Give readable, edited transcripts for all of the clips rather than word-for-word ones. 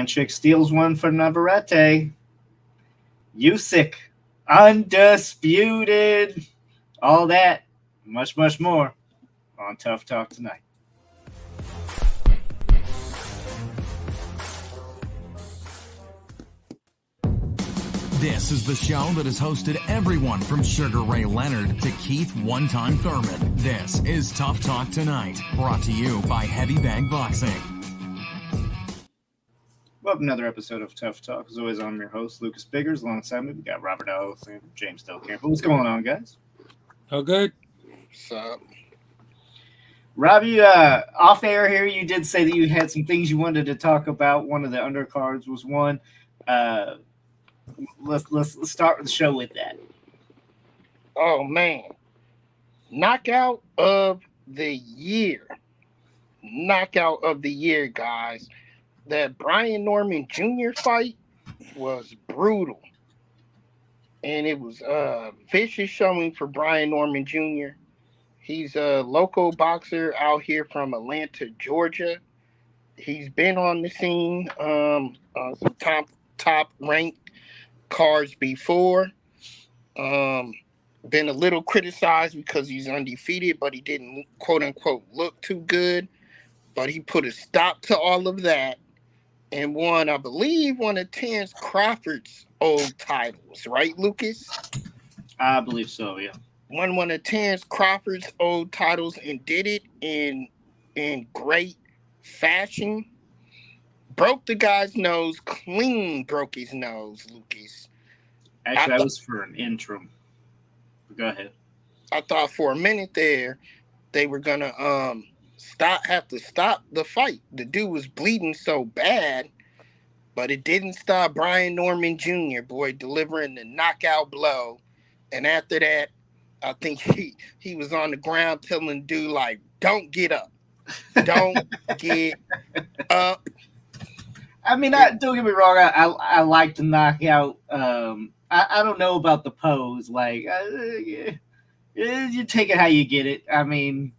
Berinchyk steals one for Navarrete. Usyk, undisputed. All that, much, much more on Tough Talk tonight. This is the show that has hosted everyone from Sugar Ray Leonard to Keith One-Time Thurman. This is Tough Talk Tonight, brought to you by Heavy Bag Boxing. Well, another episode of Tough Talk. As always, I'm your host, Lucas Biggers. Alongside me, we got Robert Ellis and James Delcamp. What's going on, guys? Oh, good. What's up? Rob, you off air here, you did say that you had some things you wanted to talk about. One of the undercards was one. Let's start the show with that. Oh man, knockout of the year, guys. That Brian Norman Jr. fight was brutal, and it was vicious showing for Brian Norman Jr. He's a local boxer out here from Atlanta, Georgia. He's been on the scene on some top ranked cards before. Been a little criticized because he's undefeated, but he didn't quote unquote look too good. But he put a stop to all of that and won, I believe, one of Terence Crawford's old titles, right, Lucas? I believe so, yeah. Won one of Terence Crawford's old titles and did it in great fashion. Broke the guy's nose, clean broke his nose, Lucas. Actually, that was for an interim. Go ahead. I thought for a minute there they were gonna have to stop the fight. The dude was bleeding so bad, but it didn't stop Brian Norman Jr. Delivering the knockout blow. And after that, I think he was on the ground telling the dude, like, don't get up. Don't get up. I mean, don't get me wrong. I like the knockout. I don't know about the pose. Like, you take it how you get it. I mean,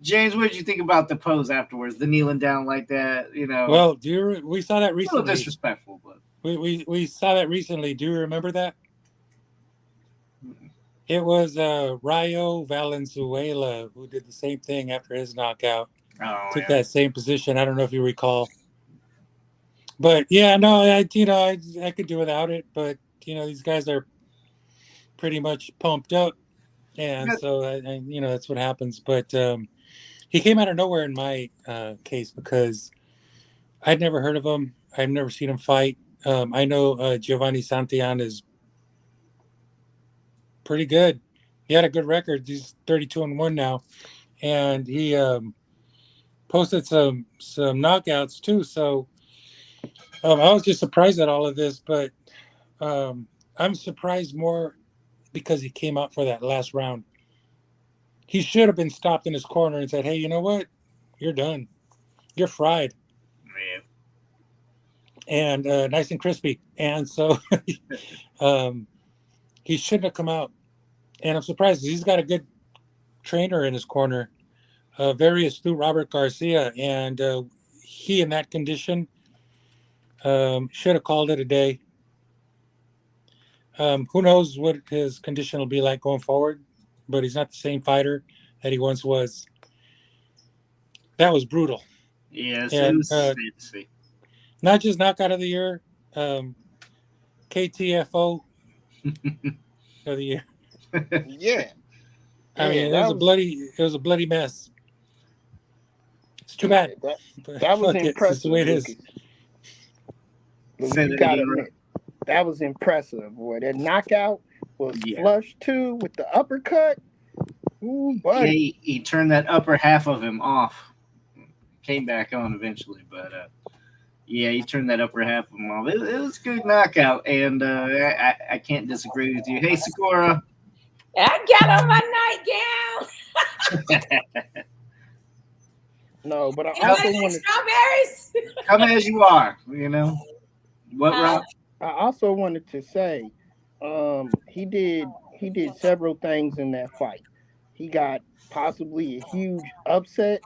James, what did you think about the pose afterwards? The kneeling down like that, you know? Well, we saw that recently. A little disrespectful, but we saw that recently. Do you remember that? It was Rayo Valenzuela who did the same thing after his knockout. Took that same position. I don't know if you recall. But yeah, no, I could do without it. But these guys are pretty much pumped up, and so that's what happens. But he came out of nowhere in my case because I'd never heard of him. I've never seen him fight. I know Giovanni Santillan is pretty good. He had a good record. He's 32-1 now, and he posted some knockouts too. So I was just surprised at all of this, but I'm surprised more because he came out for that last round. He should have been stopped in his corner and said, "Hey, you know what? You're done. You're fried." And nice and crispy. And so he shouldn't have come out. And I'm surprised. He's got a good trainer in his corner, very astute Robert Garcia. And he, in that condition, should have called it a day. Who knows what his condition will be like going forward, but he's not the same fighter that he once was. That was brutal. Yes, and, it was not just knockout of the year, KTFO of the year. Yeah. I mean, it was a bloody mess. It's too bad. That was impressive. That's the way it is. You gotta admit, that was impressive, boy. That knockout was flush too with the uppercut. Ooh, buddy. He turned that upper half of him off. Came back on eventually, but he turned that upper half of him off. It was a good knockout, and I can't disagree with you. Hey, Sakura. I got on my nightgown. No, but I also want to strawberries. Come as you are, What, Rob? I also wanted to say, he did several things in that fight. He got possibly a huge upset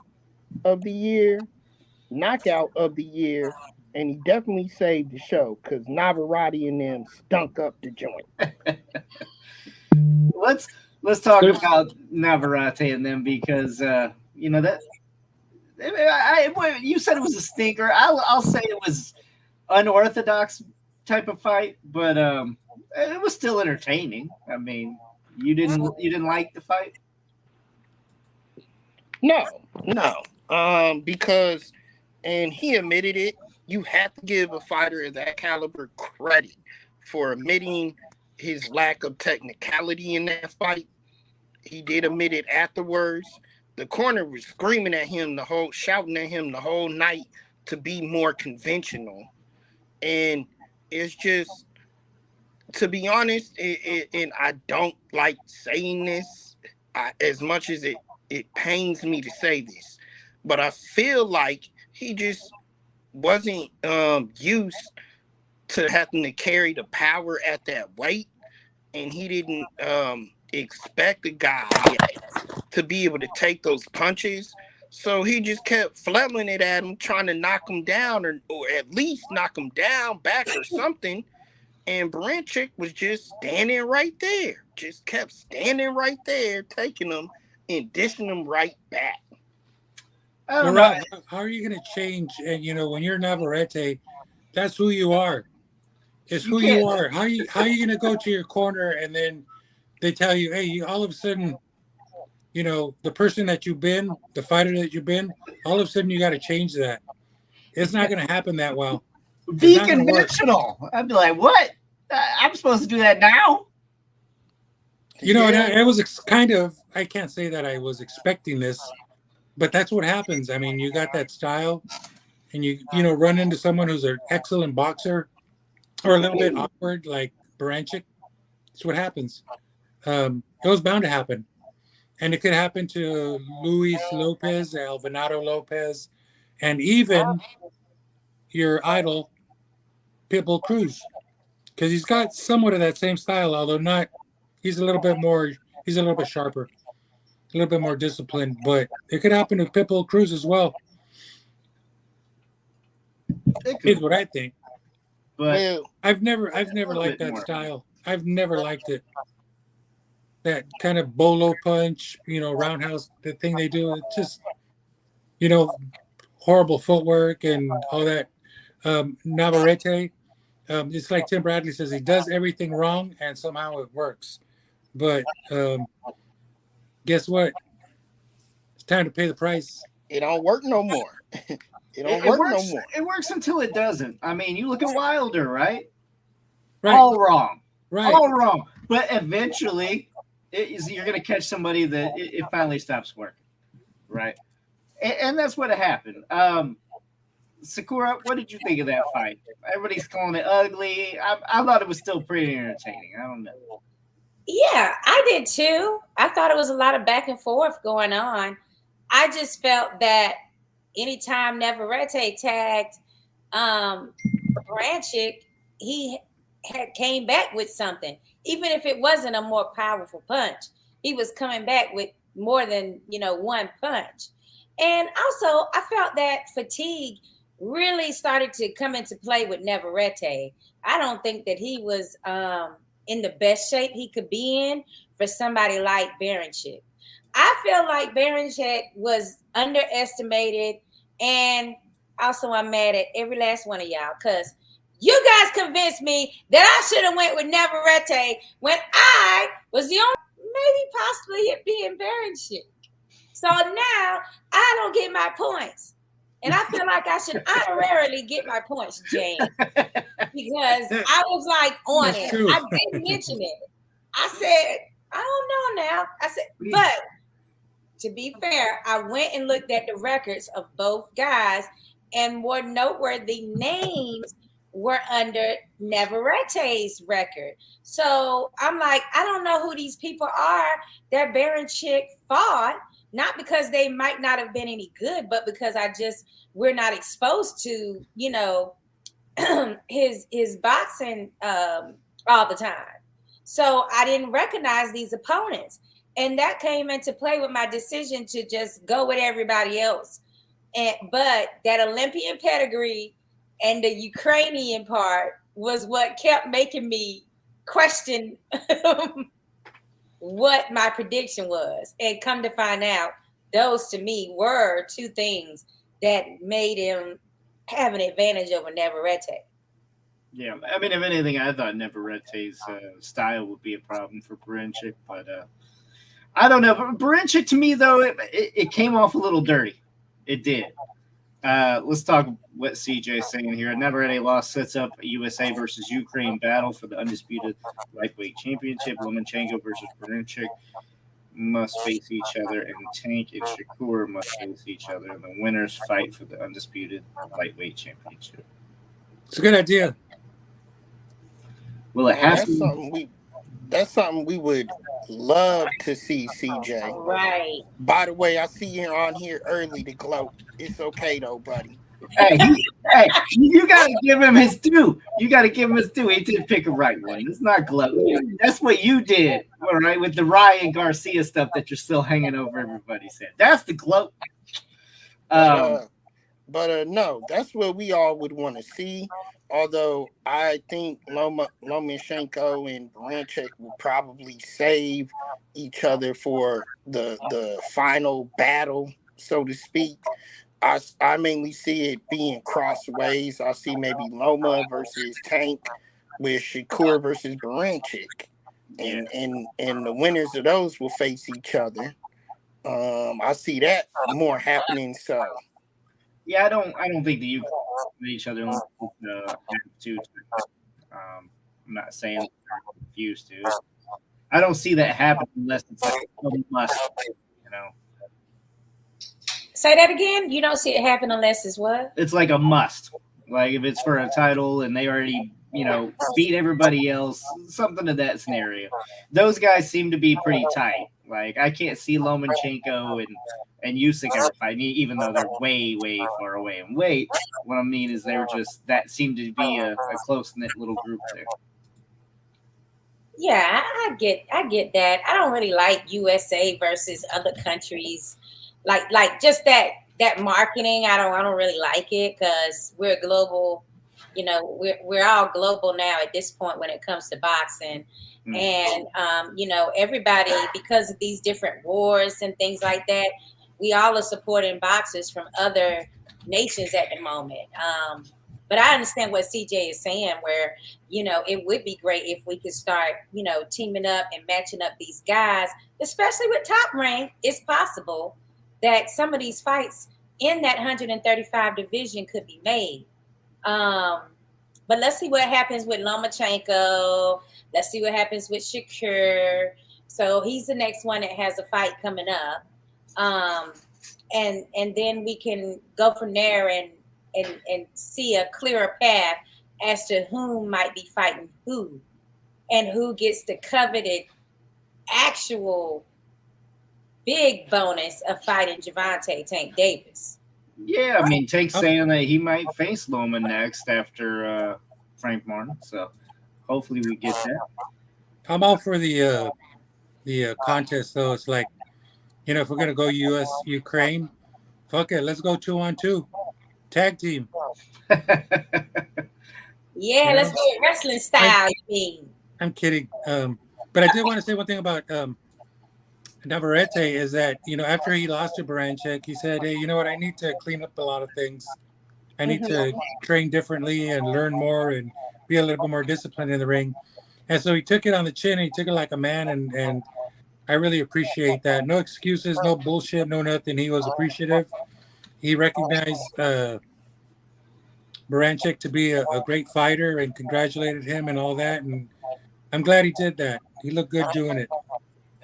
of the year, knockout of the year, and he definitely saved the show because Navarrete and them stunk up the joint. Let's talk about Navarrete and them because that you said it was a stinker. I'll say it was unorthodox type of fight, but it was still entertaining. I mean, you didn't like the fight? No, because, and he admitted it. You have to give a fighter of that caliber credit for admitting his lack of technicality in that fight. He did admit it afterwards. The corner was screaming at him shouting at him the whole night to be more conventional. And it's just, to be honest, and I don't like saying this as much as it pains me to say this, but I feel like he just wasn't used to having to carry the power at that weight, and he didn't expect the guy to be able to take those punches. So he just kept flailing it at him, trying to knock him down or at least knock him down back or something. And Berinchyk was just standing right there. Just kept standing right there, taking them and dishing them right back. Well, Rob, how are you going to change? And when you're Navarrete, that's who you are. It's who you are. How are you going to go to your corner and then they tell you, hey, all of a sudden, the person that you've been, the fighter that you've been, all of a sudden you got to change that. It's not going to happen that well. Be conventional. I'd be like, what? I'm supposed to do that now? And I was kind of, I can't say that I was expecting this, but that's what happens. I mean, you got that style and you run into someone who's an excellent boxer or a little bit awkward like Berinchyk. That's what happens. It was bound to happen. And it could happen to Luis Lopez, Alvarado Lopez, and even your idol, Pitbull Cruz. Because he's got somewhat of that same style, although not, he's a little bit sharper, a little bit more disciplined, but it could happen to Pitbull Cruz as well. Is what I think. But I've never liked that style. I've never liked it. That kind of bolo punch, roundhouse, the thing they do, it's just, horrible footwork and all that. Navarrete, it's like Tim Bradley says, he does everything wrong and somehow it works. But guess what? It's time to pay the price. It don't work no more. It works until it doesn't. I mean, you look at Wilder, right? Right. All wrong. Right. All wrong. But eventually, you're going to catch somebody that it finally stops working, right? And that's what happened. Sakura, what did you think of that fight? Everybody's calling it ugly. I thought it was still pretty entertaining. I don't know. Yeah, I did too. I thought it was a lot of back and forth going on. I just felt that anytime Navarrete tagged Berinchyk, he came back with something. Even if it wasn't a more powerful punch, he was coming back with more than, one punch. And also, I felt that fatigue really started to come into play with Navarrete. I don't think that he was in the best shape he could be in for somebody like Berinchyk. I feel like Berinchyk was underestimated, and also I'm mad at every last one of y'all because you guys convinced me that I should have went with Navarrete when I was the only, maybe possibly it being Berinchyk. So now I don't get my points. And I feel like I should honorarily get my points, James, because I was like on it. True. I didn't mention it. I said, I don't know now. I said, but to be fair, I went and looked at the records of both guys, and more noteworthy names were under Navarrete's record. So I'm like, I don't know who these people are that Berinchyk fought. Not because they might not have been any good, but because we're not exposed to, his boxing all the time. So I didn't recognize these opponents. And that came into play with my decision to just go with everybody else. But that Olympian pedigree And the Ukrainian part was what kept making me question what my prediction was. And come to find out, those to me were two things that made him have an advantage over Navarrete. Yeah, I mean, if anything, I thought Navarrete's style would be a problem for Berinchyk, but I don't know. Berinchyk, to me, though, it came off a little dirty. It did. Let's talk what CJ's saying here. Navarrete loss sets up a USA versus Ukraine battle for the undisputed lightweight championship. Lomachenko versus Berinchyk must face each other, and Tank and Shakur must face each other, and the winners fight for the undisputed lightweight championship. It's a good idea. Will it have That's something we would love to see, CJ. Right. By the way, I see you on here early to gloat. It's okay though, buddy. Hey, you gotta give him his due. You gotta give him his due. He did pick a right one. It's not gloat. That's what you did, all right, with the Ryan Garcia stuff that you're still hanging over everybody's head. That's the gloat. No, that's what we all would want to see. Although I think Lomachenko and Berinchyk will probably save each other for the final battle, so to speak. I mainly see it being crossways. I see maybe Loma versus Tank with Shakur versus Berinchyk. And the winners of those will face each other. I see that more happening. So yeah, I don't think the UK each other have to. I'm not saying they're confused to. I don't see that happening unless it's like a must, you know. Say that again. You don't see it happen unless it's what? It's like a must. Like if it's for a title and they already, beat everybody else, something to that scenario. Those guys seem to be pretty tight. Like I can't see Lomachenko and Usyk ever fighting, even though they're way, way far away in weight. What I mean is that seemed to be a close-knit little group there. Yeah, I get that. I don't really like USA versus other countries. Like just that marketing, I don't really like it because we're global. We're all global now at this point when it comes to boxing. And everybody, because of these different wars and things like that, we all are supporting boxers from other nations at the moment. But I understand what CJ is saying, where it would be great if we could start teaming up and matching up these guys, especially with Top Rank. It's possible that some of these fights in that 135 division could be made. But let's see what happens with Lomachenko. Let's see what happens with Shakur. So he's the next one that has a fight coming up. And then we can go from there and see a clearer path as to who might be fighting who and who gets the coveted actual big bonus of fighting Gervonta Tank Davis. Yeah, I mean, Tank's saying that he might face Loma next after Frank Martin, so hopefully we get that. I'm all for the contest, though. It's like, if we're gonna go US Ukraine, fuck it, let's go 2-on-2, tag team. Yeah, let's do it wrestling style. I'm kidding, but I did want to say one thing about Navarrete is that after he lost to Berinchyk, he said, "Hey, you know what? I need to clean up a lot of things. I need to train differently and learn more and be a little bit more disciplined in the ring." And so he took it on the chin and he took it like a man, and I really appreciate that. No excuses, no bullshit, no nothing. He was appreciative. He recognized Berinchyk to be a great fighter and congratulated him and all that. And I'm glad he did that. He looked good doing it.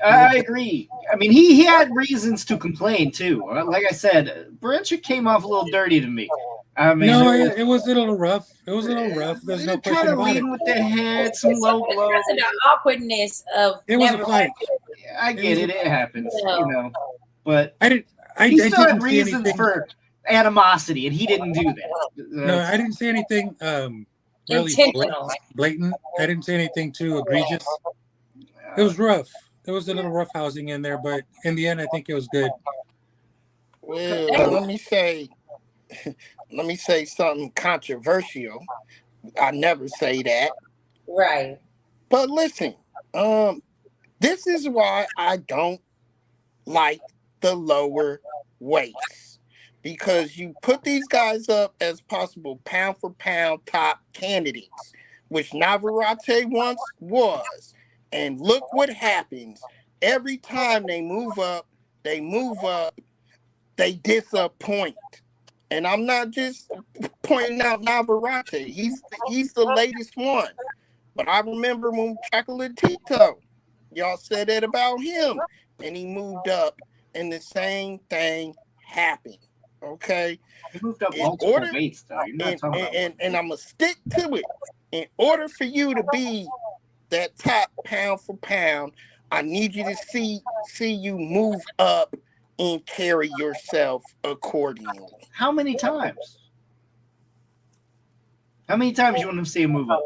I agree. I mean, he had reasons to complain too. Like I said, Berinchyk came off a little dirty to me. I mean, it was a little rough. It was a little rough. There's no question about it. With the head, some low blows. Because of the awkwardness of it was a fight. I get it. It happens, But he still had reasons for animosity, and he didn't do that. No, I didn't say anything really blatant. I didn't say anything too egregious. It was rough. There was a little rough housing in there, but in the end, I think it was good. Well, let me say, let me say something controversial. I never say that. Right. But listen, this is why I don't like the lower weights. Because you put these guys up as possible pound for pound top candidates, which Navarrete once was. And look what happens. Every time they move up, they disappoint. And I'm not just pointing out Navarrete. He's the latest one. But I remember when Chocolatito, y'all said that about him, and he moved up, and the same thing happened. Okay, He moved up in multiple order, weights, though. You're not talking about and I'm gonna stick to it. In order for you to be that top pound for pound, I need you to see you move up and carry yourself accordingly. How many times? How many times you want him to see him move up?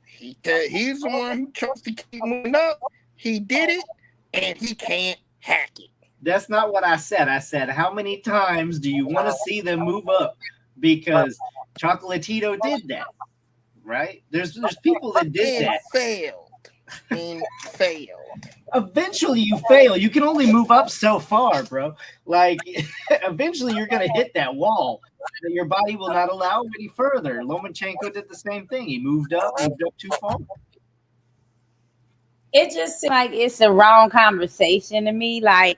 He's the one who chose to keep moving up. He did it, and he can't hack it. That's not what I said. I said, how many times do you want to see them move up? Because Chocolatito did that, right? There's people that did and that. Failed. Eventually you fail. You can only move up so far, bro. Like, eventually you're going to hit that wall that your body will not allow any further. Lomachenko did the same thing. He moved up too far. It just seems like it's a wrong conversation to me, like,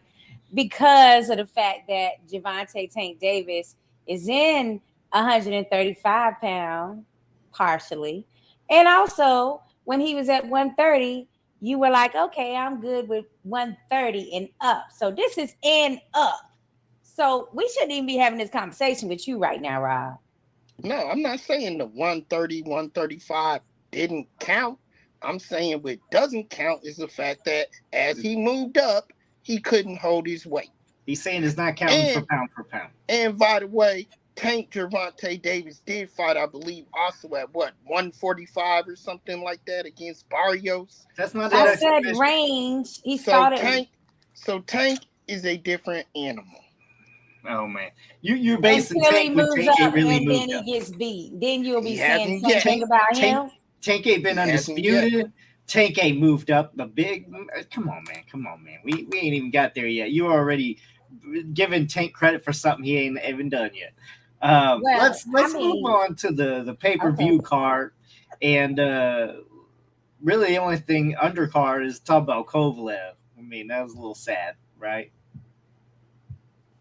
because of the fact that Gervonta Tank Davis is in 135 pound partially. And also, when he was at 130, you were like, okay, I'm good with 130 and up. So this is in up. So we shouldn't even be having this conversation with you right now, Rob. No, I'm not saying the 130, 135 didn't count. I'm saying what doesn't count is the fact that as he moved up, he couldn't hold his weight. He's saying it's not counting for pound. And by the way, Tank Gervonta Davis did fight, I believe, also at 145 or something like that against Barrios. That's not I said range. He started. So Tank is a different animal. Oh man, you're basically until he moves up really and then he gets beat. Then you'll be saying something about him. Tank ain't been undisputed. Tank ain't moved up the big. Come on, man. We ain't even got there yet. You already giving Tank credit for something he ain't even done yet. Let's move on to the pay-per-view card, and really the only thing undercard is talk about Kovalev. I mean, that was a little sad, right?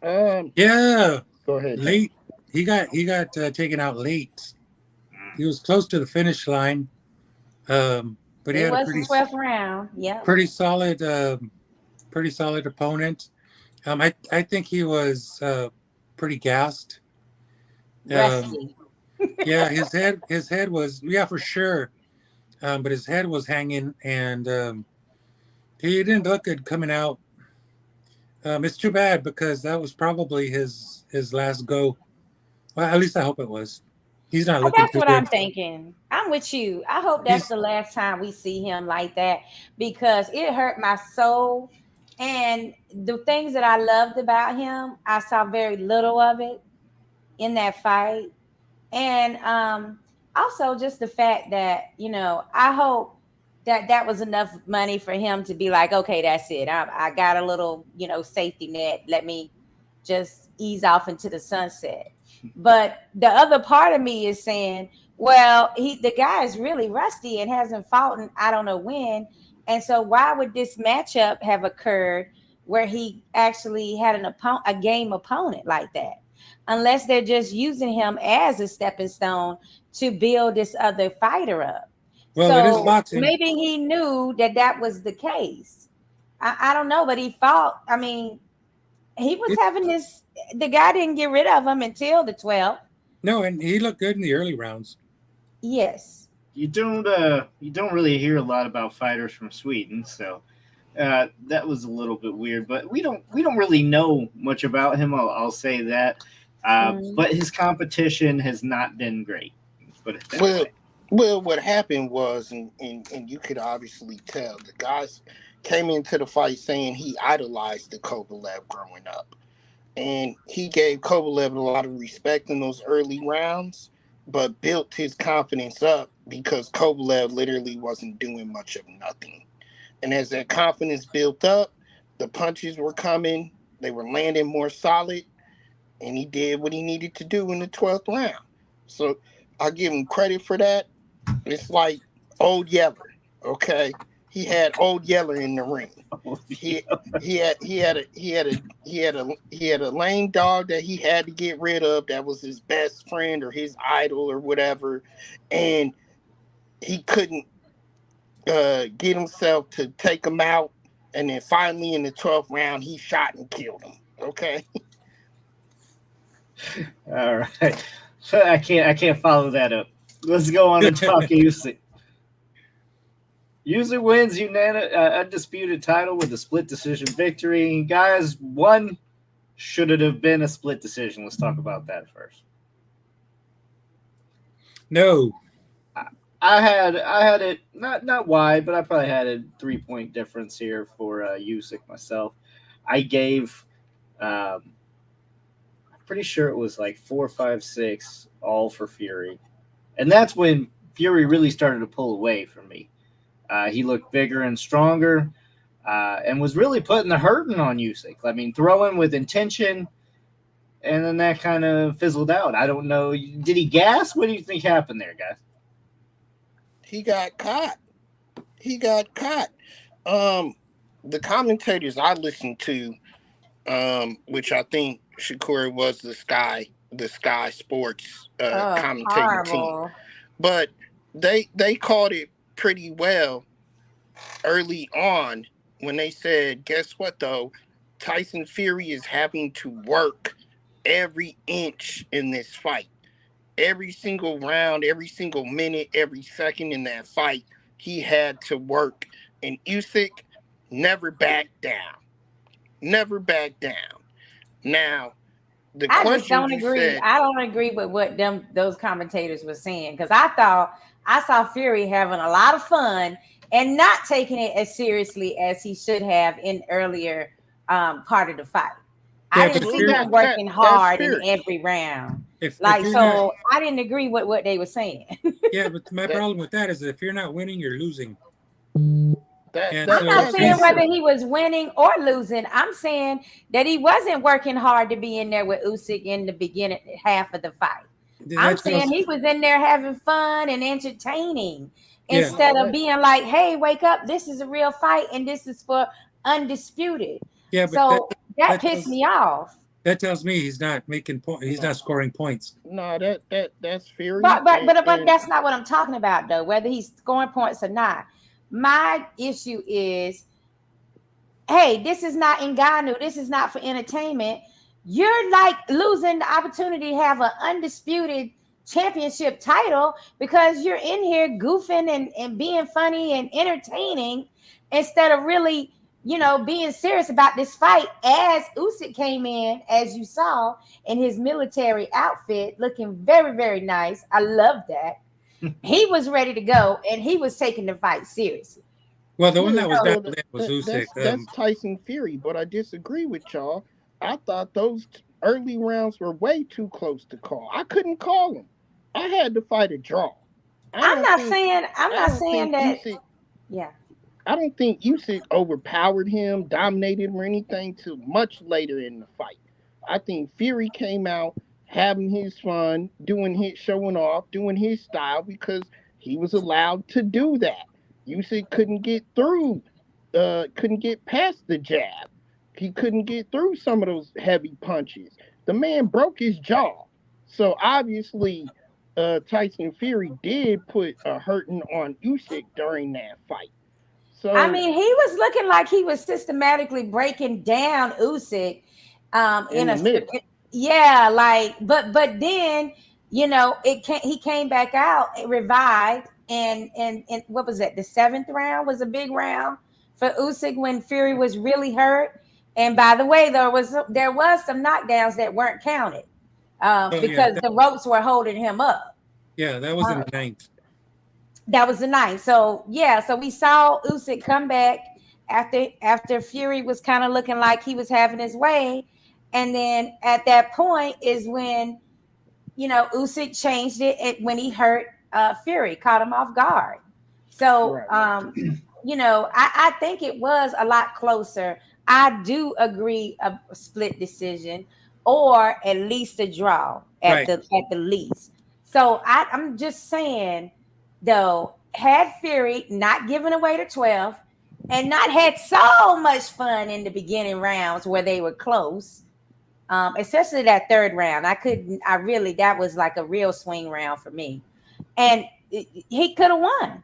Yeah. Go ahead. Late. He got taken out late. He was close to the finish line. But he had a pretty 12th round. Yeah. Pretty solid opponent. I think he was pretty gassed. Yeah, his head was, for sure. But his head was hanging, and he didn't look good coming out. It's too bad because that was probably his last go. Well, at least I hope it was. He's not looking too good. That's what I'm thinking. I'm with you. I hope that's the last time we see him like that, because it hurt my soul. And the things that I loved about him, I saw very little of it in that fight. And also just the fact that, I hope that was enough money for him to be like, okay, that's it. I got a little, safety net. Let me just ease off into the sunset. But the other part of me is saying, well, the guy is really rusty and hasn't fought in I don't know when. And so why would this matchup have occurred where he actually had a game opponent like that? Unless they're just using him as a stepping stone to build this other fighter up. Well, it is boxing. Maybe he knew that was the case. I don't know, but he fought. I mean, he was having this. The guy didn't get rid of him until the 12th. No, and he looked good in the early rounds. Yes. You don't really hear a lot about fighters from Sweden, so that was a little bit weird. But we don't really know much about him. I'll say that. But his competition has not been great. Let's put it that way. Well, what happened was, and you could obviously tell, the guys came into the fight saying he idolized the Kovalev growing up. and he gave Kovalev a lot of respect in those early rounds, but built his confidence up because Kovalev literally wasn't doing much of nothing. And as that confidence built up, the punches were coming, they were landing more solid, and he did what he needed to do in the 12th round. So I give him credit for that. It's like Old Yeller, okay? He had Old Yeller in the ring. He had a lame dog that he had to get rid of that was his best friend or his idol or whatever, and he couldn't get himself to take him out, and then finally in the 12th round he shot and killed him. Okay. All right. I can't follow that up. Let's go on and talk Usyk. Usyk wins undisputed title with a split decision victory. Guys, one should it have been a split decision? Let's talk about that first. No. I had it not wide, but I probably had a 3-point difference here for Usyk myself. I gave I'm pretty sure it was like 4, 5, 6 all for Fury. And that's when Fury really started to pull away from me. He looked bigger and stronger and was really putting the hurting on Usyk. I mean, throwing with intention, and then that kind of fizzled out. I don't know. Did he gas? What do you think happened there, guys? He got caught. The commentators I listened to, which I think Shakur was the Sky Sports commentating team, but they called it pretty well early on when they said, guess what though? Tyson Fury is having to work every inch in this fight. Every single round, every single minute, every second in that fight, he had to work. And Usyk never backed down. Never backed down. Now, I just don't agree. I don't agree with what those commentators were saying, because I saw Fury having a lot of fun and not taking it as seriously as he should have in earlier part of the fight. I didn't see him working hard in every round. I didn't agree with what they were saying. Yeah, but my problem with that is that if you're not winning, you're losing. I'm not saying whether he was winning or losing. I'm saying that he wasn't working hard to be in there with Usyk in the beginning half of the fight. I'm saying he was in there having fun and entertaining instead of being like, hey, wake up, this is a real fight and this is for undisputed. Yeah, but so that pissed me off. That tells me he's not making points. He's not scoring points. No, that's Fury. But that's not what I'm talking about though. Whether he's scoring points or not, my issue is, hey, this is not Ngannou. This is not for entertainment. You're like losing the opportunity to have an undisputed championship title because you're in here goofing and being funny and entertaining instead of really, being serious about this fight. As Usyk came in, as you saw, in his military outfit, looking very, very nice. I love that. He was ready to go, and he was taking the fight seriously. Well, the one that was back then was Usyk. That's Tyson Fury, but I disagree with y'all. I thought those early rounds were way too close to call. I couldn't call them. I had to fight a draw. I'm not saying that. Usyk, I don't think Usyk overpowered him, dominated him, or anything till much later in the fight. I think Fury came out having his fun, showing off, doing his style because he was allowed to do that. Usyk couldn't get through, couldn't get past the jab. He couldn't get through some of those heavy punches. The man broke his jaw. So obviously, Tyson Fury did put a hurting on Usyk during that fight. So I mean, he was looking like he was systematically breaking down Usyk in a middle. Yeah, but then he came back out, it revived, and what was it? The 7th round was a big round for Usyk when Fury was really hurt. And by the way, there was some knockdowns that weren't counted because the ropes were holding him up. Yeah, that was in the 9th. That was the 9th. So we saw Usyk come back after Fury was kind of looking like he was having his way. And then at that point is when, Usyk changed it when he hurt Fury, caught him off guard. So, Right. I think it was a lot closer. I do agree a split decision or at least a draw Right. at the least. So I'm just saying though, had Fury not given away the 12 and not had so much fun in the beginning rounds where they were close, especially that third round. That was like a real swing round for me. And he could have won.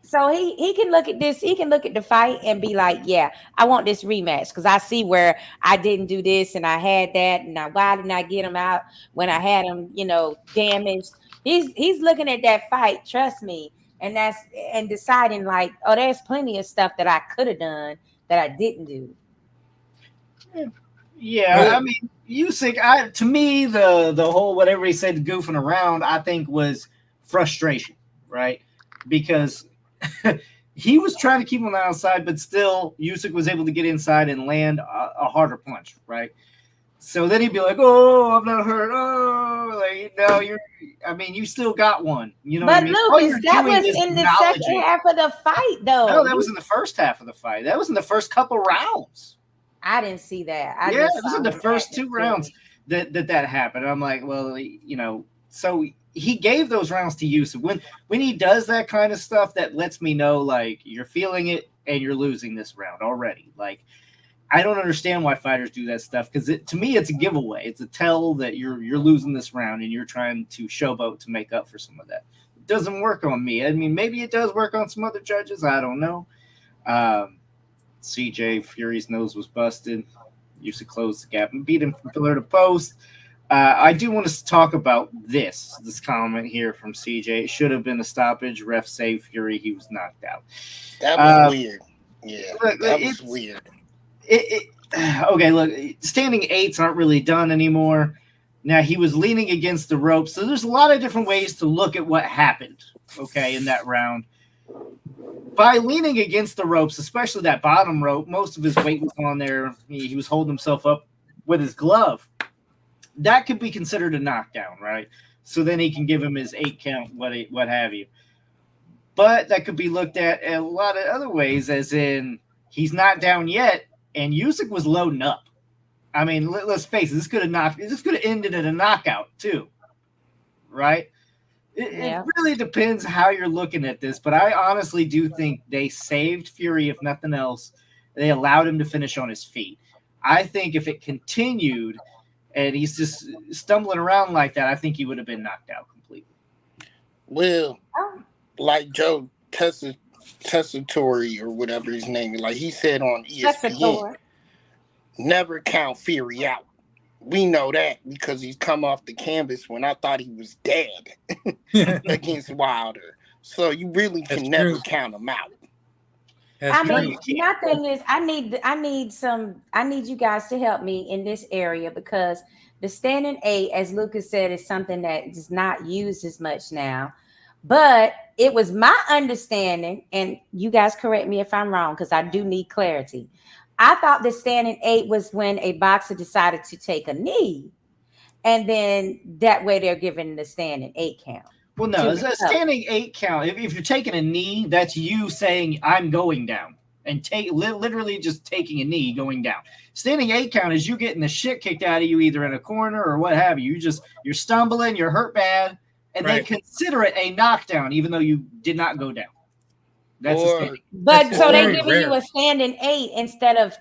So he can look at this, he can look at the fight and be like, yeah, I want this rematch because I see where I didn't do this and I had that. And why didn't I get him out when I had him, damaged? He's looking at that fight, trust me, and deciding like, oh, there's plenty of stuff that I could have done that I didn't do. Yeah, I mean, Usyk, to me, the whole whatever he said goofing around, I think was frustration, right? Because he was trying to keep him outside, but still Usyk was able to get inside and land a harder punch, right? So then he'd be like, "Oh, I'm not hurt. Oh, like no, you still got one. You know but what I mean? Lucas, that was in the second half of the fight, though. No, that was in the first half of the fight. That was in the first couple rounds. I didn't see that. It was in the first 2 rounds that happened. I'm like, well, so he gave those rounds to Usyk. When he does that kind of stuff, that lets me know like you're feeling it and you're losing this round already. Like I don't understand why fighters do that stuff because to me it's a giveaway. It's a tell that you're losing this round and you're trying to showboat to make up for some of that. It doesn't work on me. I mean, maybe it does work on some other judges. I don't know. CJ Fury's nose was busted. Used to close the gap and beat him from pillar to post. I do want to talk about this comment here from CJ. It should have been a stoppage. Ref saved Fury. He was knocked out. That was weird. Yeah, that was weird. Okay, look, standing 8s aren't really done anymore. Now, he was leaning against the rope, so there's a lot of different ways to look at what happened, okay, in that round. By leaning against the ropes, especially that bottom rope, most of his weight was on there. He was holding himself up with his glove. That could be considered a knockdown, right? So then he can give him his 8 count, what have you. But that could be looked at a lot of other ways, as in he's not down yet, and Usyk was loading up. I mean, let's face it, this could have ended in a knockout too, right? It really depends how you're looking at this, but I honestly do think they saved Fury, if nothing else. They allowed him to finish on his feet. I think if it continued and he's just stumbling around like that, I think he would have been knocked out completely. Well, like Joe Tessitore or whatever his name is, like he said on ESPN, never count Fury out. We know that because he's come off the canvas when I thought he was dead against Wilder. So you really can never count him out. My thing is, I need you guys to help me in this area because the standing 8, as Lucas said, is something that is not used as much now. But it was my understanding, and you guys correct me if I'm wrong because I do need clarity. I thought the standing 8 was when a boxer decided to take a knee, and then that way they're given the standing 8 count. Well, no, it's a standing 8 count. If you're taking a knee, that's you saying I'm going down and literally just taking a knee going down. Standing 8 count is you getting the shit kicked out of you either in a corner or what have you. You're stumbling, you're hurt bad, and they consider it a knockdown even though you did not go down. That's but so they're giving you a standing 8 instead of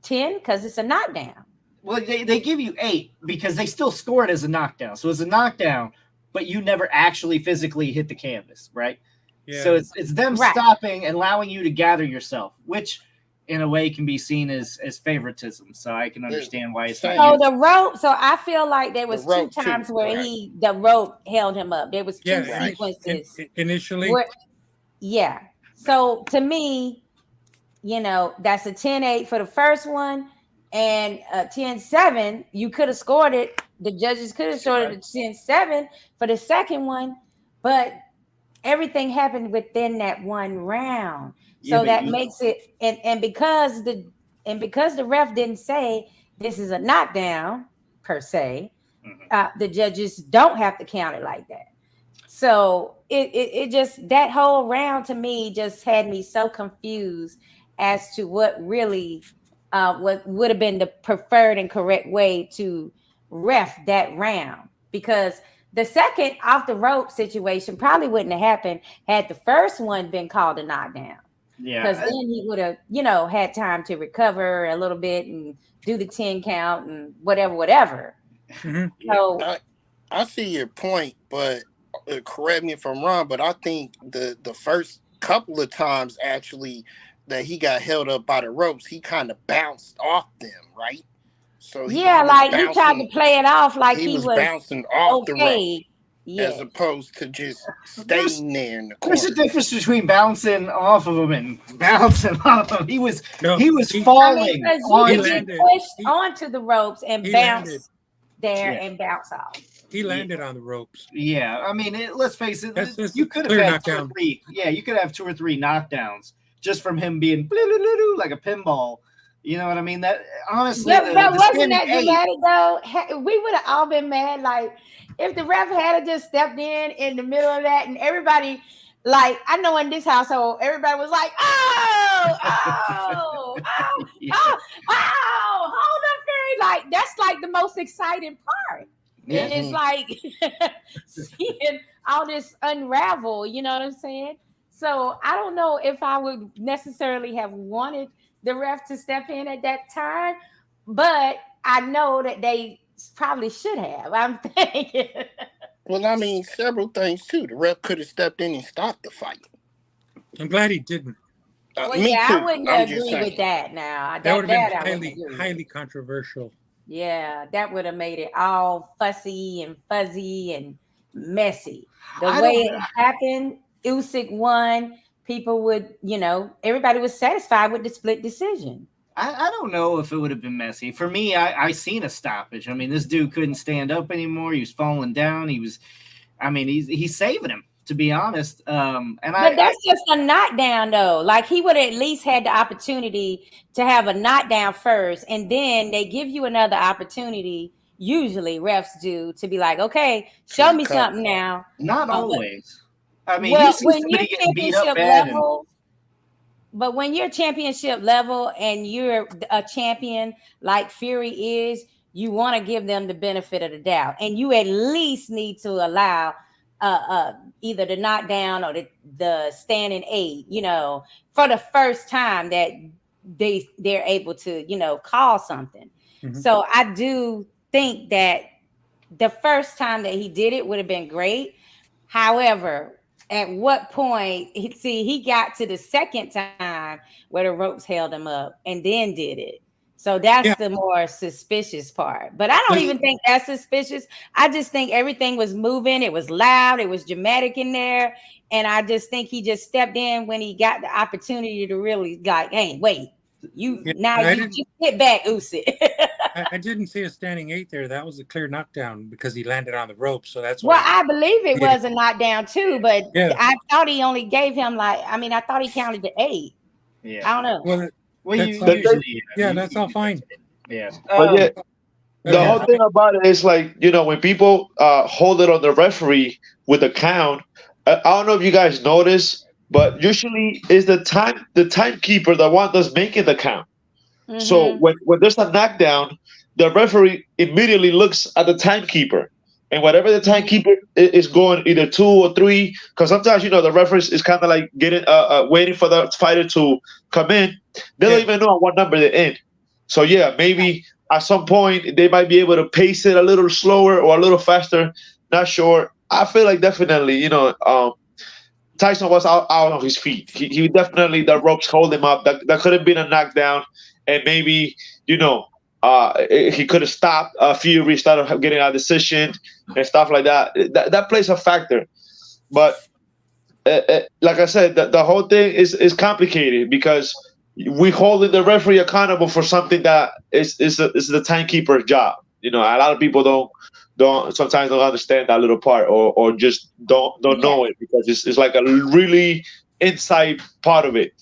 10 because it's a knockdown. Well, they give you 8 because they still score it as a knockdown. So it's a knockdown, but you never actually physically hit the canvas, right? Yeah. So it's them stopping and allowing you to gather yourself, which in a way can be seen as favoritism. So I can understand why it's not. So the rope. So I feel like there was 2 times where the rope held him up. There was 2 sequences initially. So to me, that's a 10-8 for the first one and a 10-7. You could have scored it. The judges could have scored it 10-7 for the second one, but everything happened within that one round. So that makes it and because the ref didn't say this is a knockdown per se, Mm-hmm. the judges don't have to count it like that. So it just, that whole round to me just had me so confused as to what really what would have been the preferred and correct way to ref that round, because the second off the rope situation probably wouldn't have happened had the first one been called a knockdown, because Yeah. then he would have, had time to recover a little bit and do the 10 count and whatever. Mhm. Yeah. So I see your point, but correct me if I'm wrong. But I think the first couple of times actually that he got held up by the ropes, he kind of bounced off them, right? So he yeah, was like he tried to bouncing, play it off like he he was was bouncing off the rope okay. as Yeah. opposed to just There's staying there in the there's a corner. difference between bouncing off of him and bouncing off him. He was No, I mean, falling because you on he can get landed. pushed He onto the ropes and he bounce landed. there Yeah. and bounce off. He landed on the ropes. Yeah, I mean, let's face it. That's You a could have clear had knockdown. 2 or 3. Yeah, you could have 2 or 3 knockdowns just from him being like a pinball. You know what I mean? That honestly, Yeah, but the wasn't standing that 8. dramatic though? We would have all been mad. Like if the ref had just stepped in the middle of that, and everybody, like I know in this household, everybody was like, "Oh, oh, oh, Yeah, oh, oh, hold up, Fury!" Like that's like the most exciting part. yeah. It's like seeing all this unravel. You know what I'm saying? So I don't know if I would necessarily have wanted the ref to step in at that time, but I know that they probably should have. I'm thinking. Well, I mean, several things too. The ref could have stepped in and stopped the fight. I'm glad he didn't. Well, Me yeah, I too. wouldn't I'm just agree with saying. that. Now That would have been I wouldn't highly, agree with. highly controversial. Yeah, that would have made it all fussy and fuzzy and messy. The I way don't. it happened, Usyk won. People would, everybody was satisfied with the split decision. I don't know if it would have been messy. For me, I seen a stoppage. I mean, this dude couldn't stand up anymore. He was falling down. He's saving him, to be honest. But that's just a knockdown, though. Like he would have at least had the opportunity to have a knockdown first, and then they give you another opportunity. Usually, refs do to be like, "Okay, show me recover. something now." not always. I mean, you Well, see when you're somebody getting beat up championship bad, and level, but when you're championship level and you're a champion like Fury is, you want to give them the benefit of the doubt, and you at least need to allow either the knockdown or the standing 8. For the first time that they're able to call something. Mhm. So I do think that the first time that he did it would have been great. However, at what point he got to the second time where the ropes held him up and then did it. So that's Yeah. the more suspicious part. But I don't But- even think that's suspicious. I just think everything was moving. It was loud. It was dramatic in there. And I just think he just stepped in when he got the opportunity to really like, hey, wait, you get back, Usyk. I didn't see a standing 8 there. That was a clear knockdown because he landed on the rope. So that's Well, why. I believe it Yeah. was a knockdown too, but Yeah. I thought he only gave him I thought he counted to 8. yeah. I don't know. Well, Well, that's you all- usually, yeah, that's all fine. yeah. But yeah, the Okay. whole thing about it is like, when people hold it on the referee with a count, I don't know if you guys notice, but usually is the timekeeper the one that's making the count. So Mhm. when there's a knockdown, the referee immediately looks at the timekeeper, and whatever the timekeeper is going either 2 or 3, because sometimes the referee is kind of like getting waiting for the fighter to come in. They don't Yeah. even know at what number they're in. So yeah, maybe at some point they might be able to pace it a little slower or a little faster. Not sure. I feel like definitely, Tyson was out on his feet. He definitely, the ropes hold him up. That could have been a knockdown, and maybe he could have stopped Fury, instead of getting a decision and stuff like that. That plays a factor. But like I said, the whole thing is complicated because we holding the referee accountable for something that is the timekeeper's job. A lot of people don't sometimes don't understand that little part, or just don't know it because it's like a really inside part of it.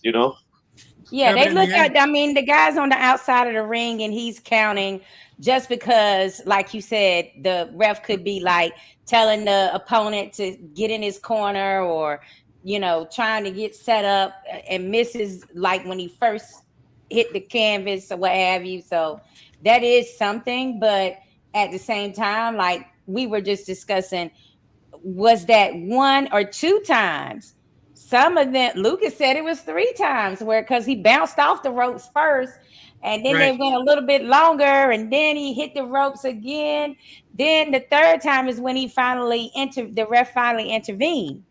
Yeah, they look at, I mean, the guy's on the outside of the ring and he's counting just because, like you said, the ref could be like telling the opponent to get in his corner or, trying to get set up and misses like when he first hit the canvas or what have you. So that is something. But at the same time, like we were just discussing, was that one or two times? Some of them, Lucas said it was three times where because he bounced off the ropes first, and then they went a little bit longer, and then he hit the ropes again. Then the third time is when he finally entered. The ref finally intervened.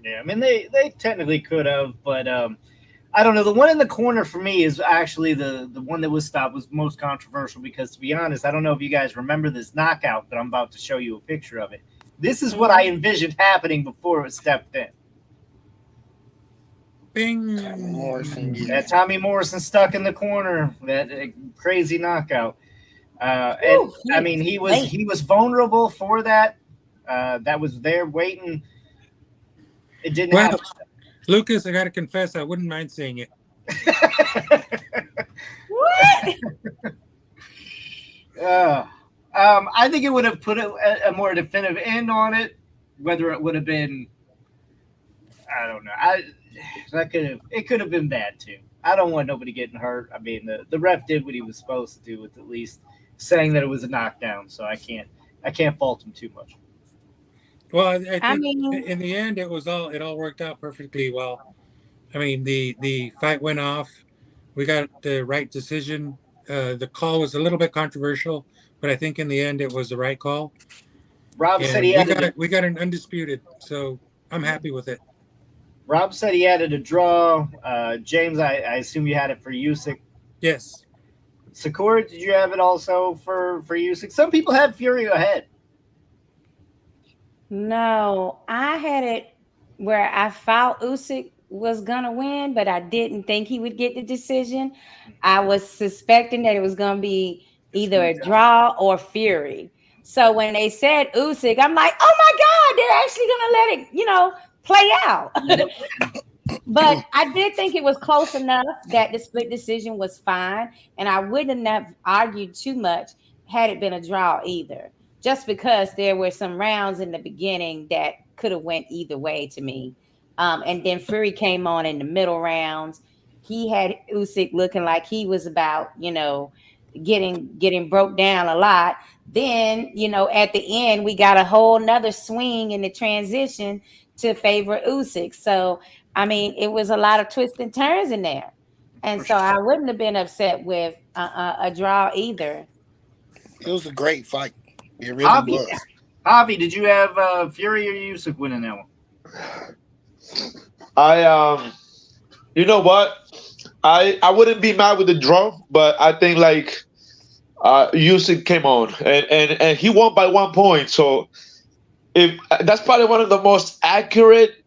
Yeah, I mean they technically could have, but I don't know. The one in the corner for me is actually the one that was stopped was most controversial because, to be honest, I don't know if you guys remember this knockout, but I'm about to show you a picture of it. This is what I envisioned happening before it stepped in. Bing. Tommy Morrison. Yeah, Tommy Morrison stuck in the corner. That crazy knockout. And I mean, he was vulnerable for that. That was there waiting. It didn't happen. Lucas, I got to confess, I wouldn't mind seeing it. What? I think it would have put a more definitive end on it. Whether it would have been, I don't know. It could have been bad too. I don't want nobody getting hurt. I mean, the ref did what he was supposed to do with at least saying that it was a knockdown. So I can't fault him too much. Well, I think in the end, it all worked out perfectly well. I mean, the fight went off. We got the right decision. The call was a little bit controversial, but I think in the end it was the right call. Rob said we got an undisputed, so I'm happy with it. Rob said he added a draw. James, I assume you had it for Usyk. Yes. Sakura, did you have it also for Usyk? Some people had Fury ahead. No, I had it where I felt Usyk was gonna win, but I didn't think he would get the decision. I was suspecting that it was gonna be either a draw or Fury. So when they said Usyk, I'm like, oh my God, they're actually gonna let it, play out. But I did think it was close enough that the split decision was fine, and I wouldn't have argued too much had it been a draw either. Just because there were some rounds in the beginning that could have went either way to me. And then Fury came on in the middle rounds. He had Usyk looking like he was about, getting broke down a lot. Then, at the end, we got a whole nother swing in the transition to favor Usyk. So, I mean, it was a lot of twists and turns in there. And so I wouldn't have been upset with a draw either. It was a great fight. It really was. Javi, did you have Fury or Usyk winning that one? You know what? I wouldn't be mad with the draw, but I think Usyk came on and he won by 1 point. So if that's probably one of the most accurate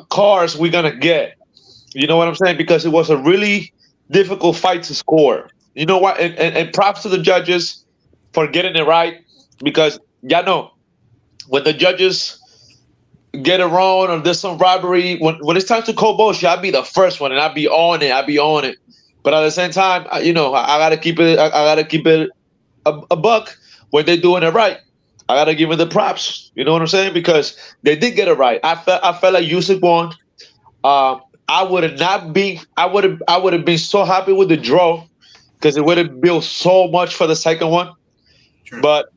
cars we're gonna get. You know what I'm saying? Because it was a really difficult fight to score. You know what? And props to the judges for getting it right. Because when the judges get it wrong or there's some robbery, when it's time to call bullshit, I'll be the first one and I'll be on it. But at the same time, I gotta keep it. I gotta keep it a buck when they're doing it right. I gotta give it the props. You know what I'm saying? Because they did get it right. I felt like Usyk won. I would have been so happy with the draw because it would have built so much for the second one. True. But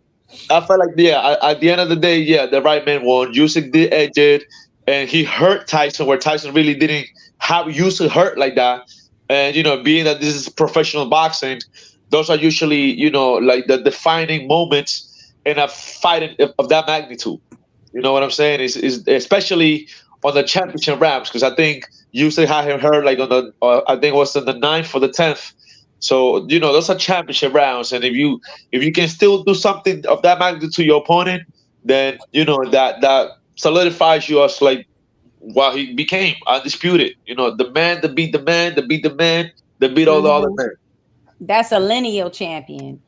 I felt like, at the end of the day, the right man won. Usyk did edge it, and he hurt Tyson where Tyson really didn't have Usyk hurt like that. And, being that this is professional boxing, those are usually, like the defining moments in a fight of that magnitude. You know what I'm saying? Is especially on the championship rounds, because I think Usyk had him hurt like on I think it was in the 9th or the 10th. So, those are championship rounds. And if you can still do something of that magnitude to your opponent, then, that solidifies you as he became undisputed. The man to beat the man, to beat the man, to beat all the other men. That's a lineal champion.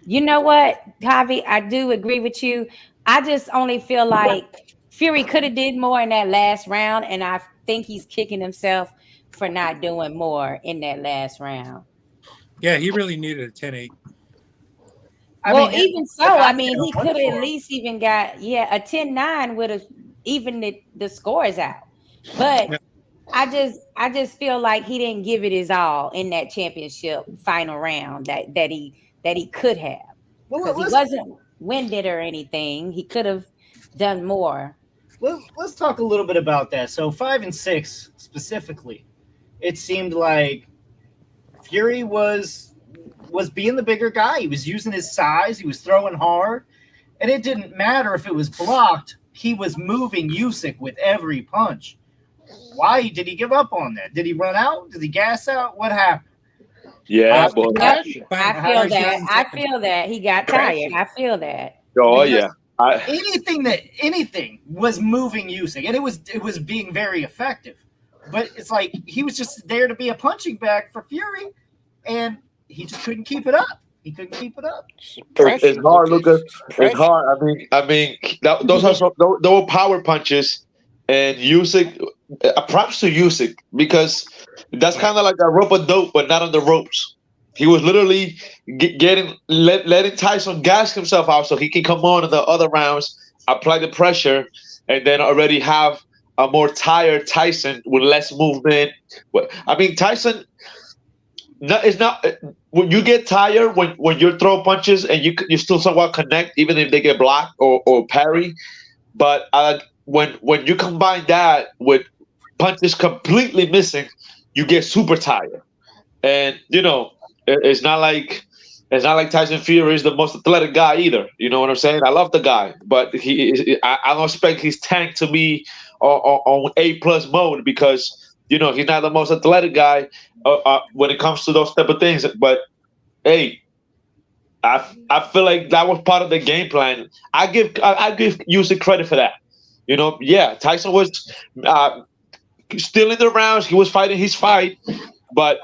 You know what, Javi? I do agree with you. I just only feel like Fury could have did more in that last round. And I think he's kicking himself for not doing more in that last round. Yeah, he really needed a 10-8. Well, even so, I mean, he could have at least even got a 10-9 would have evened the scores out. But I just feel like he didn't give it his all in that championship final round that he could have. Because he wasn't winded or anything. He could have done more. Let's talk a little bit about that. So 5 and 6 specifically, it seemed like Fury was being the bigger guy. He was using his size. He was throwing hard, and it didn't matter if it was blocked. He was moving Usyk with every punch. Why did he give up on that? Did he run out? Did he gas out? What happened? Yeah, I feel that he got tired. I feel that. Oh because anything was moving Usyk, and it was being very effective. But it's like he was just there to be a punching bag for Fury, and he just couldn't keep it up. He couldn't keep it up. It's hard, Lucas. It's hard. I mean, those were power punches, and Usyk. Props to Usyk because that's kind of like a rope a dope, but not on the ropes. He was literally letting Tyson gas himself out so he can come on in the other rounds, apply the pressure, and then already have a more tired Tyson with less movement. I mean, Tyson. It's not when you get tired when you throw punches and you still somewhat connect even if they get blocked or parry, but when you combine that with punches completely missing, you get super tired. And it's not like Tyson Fury is the most athletic guy either. You know what I'm saying? I love the guy, but I don't expect his tank to be on A+ mode because he's not the most athletic guy when it comes to those type of things. But hey, I feel like that was part of the game plan. I give Usyk credit for that. Tyson was still in the rounds. He was fighting his fight, but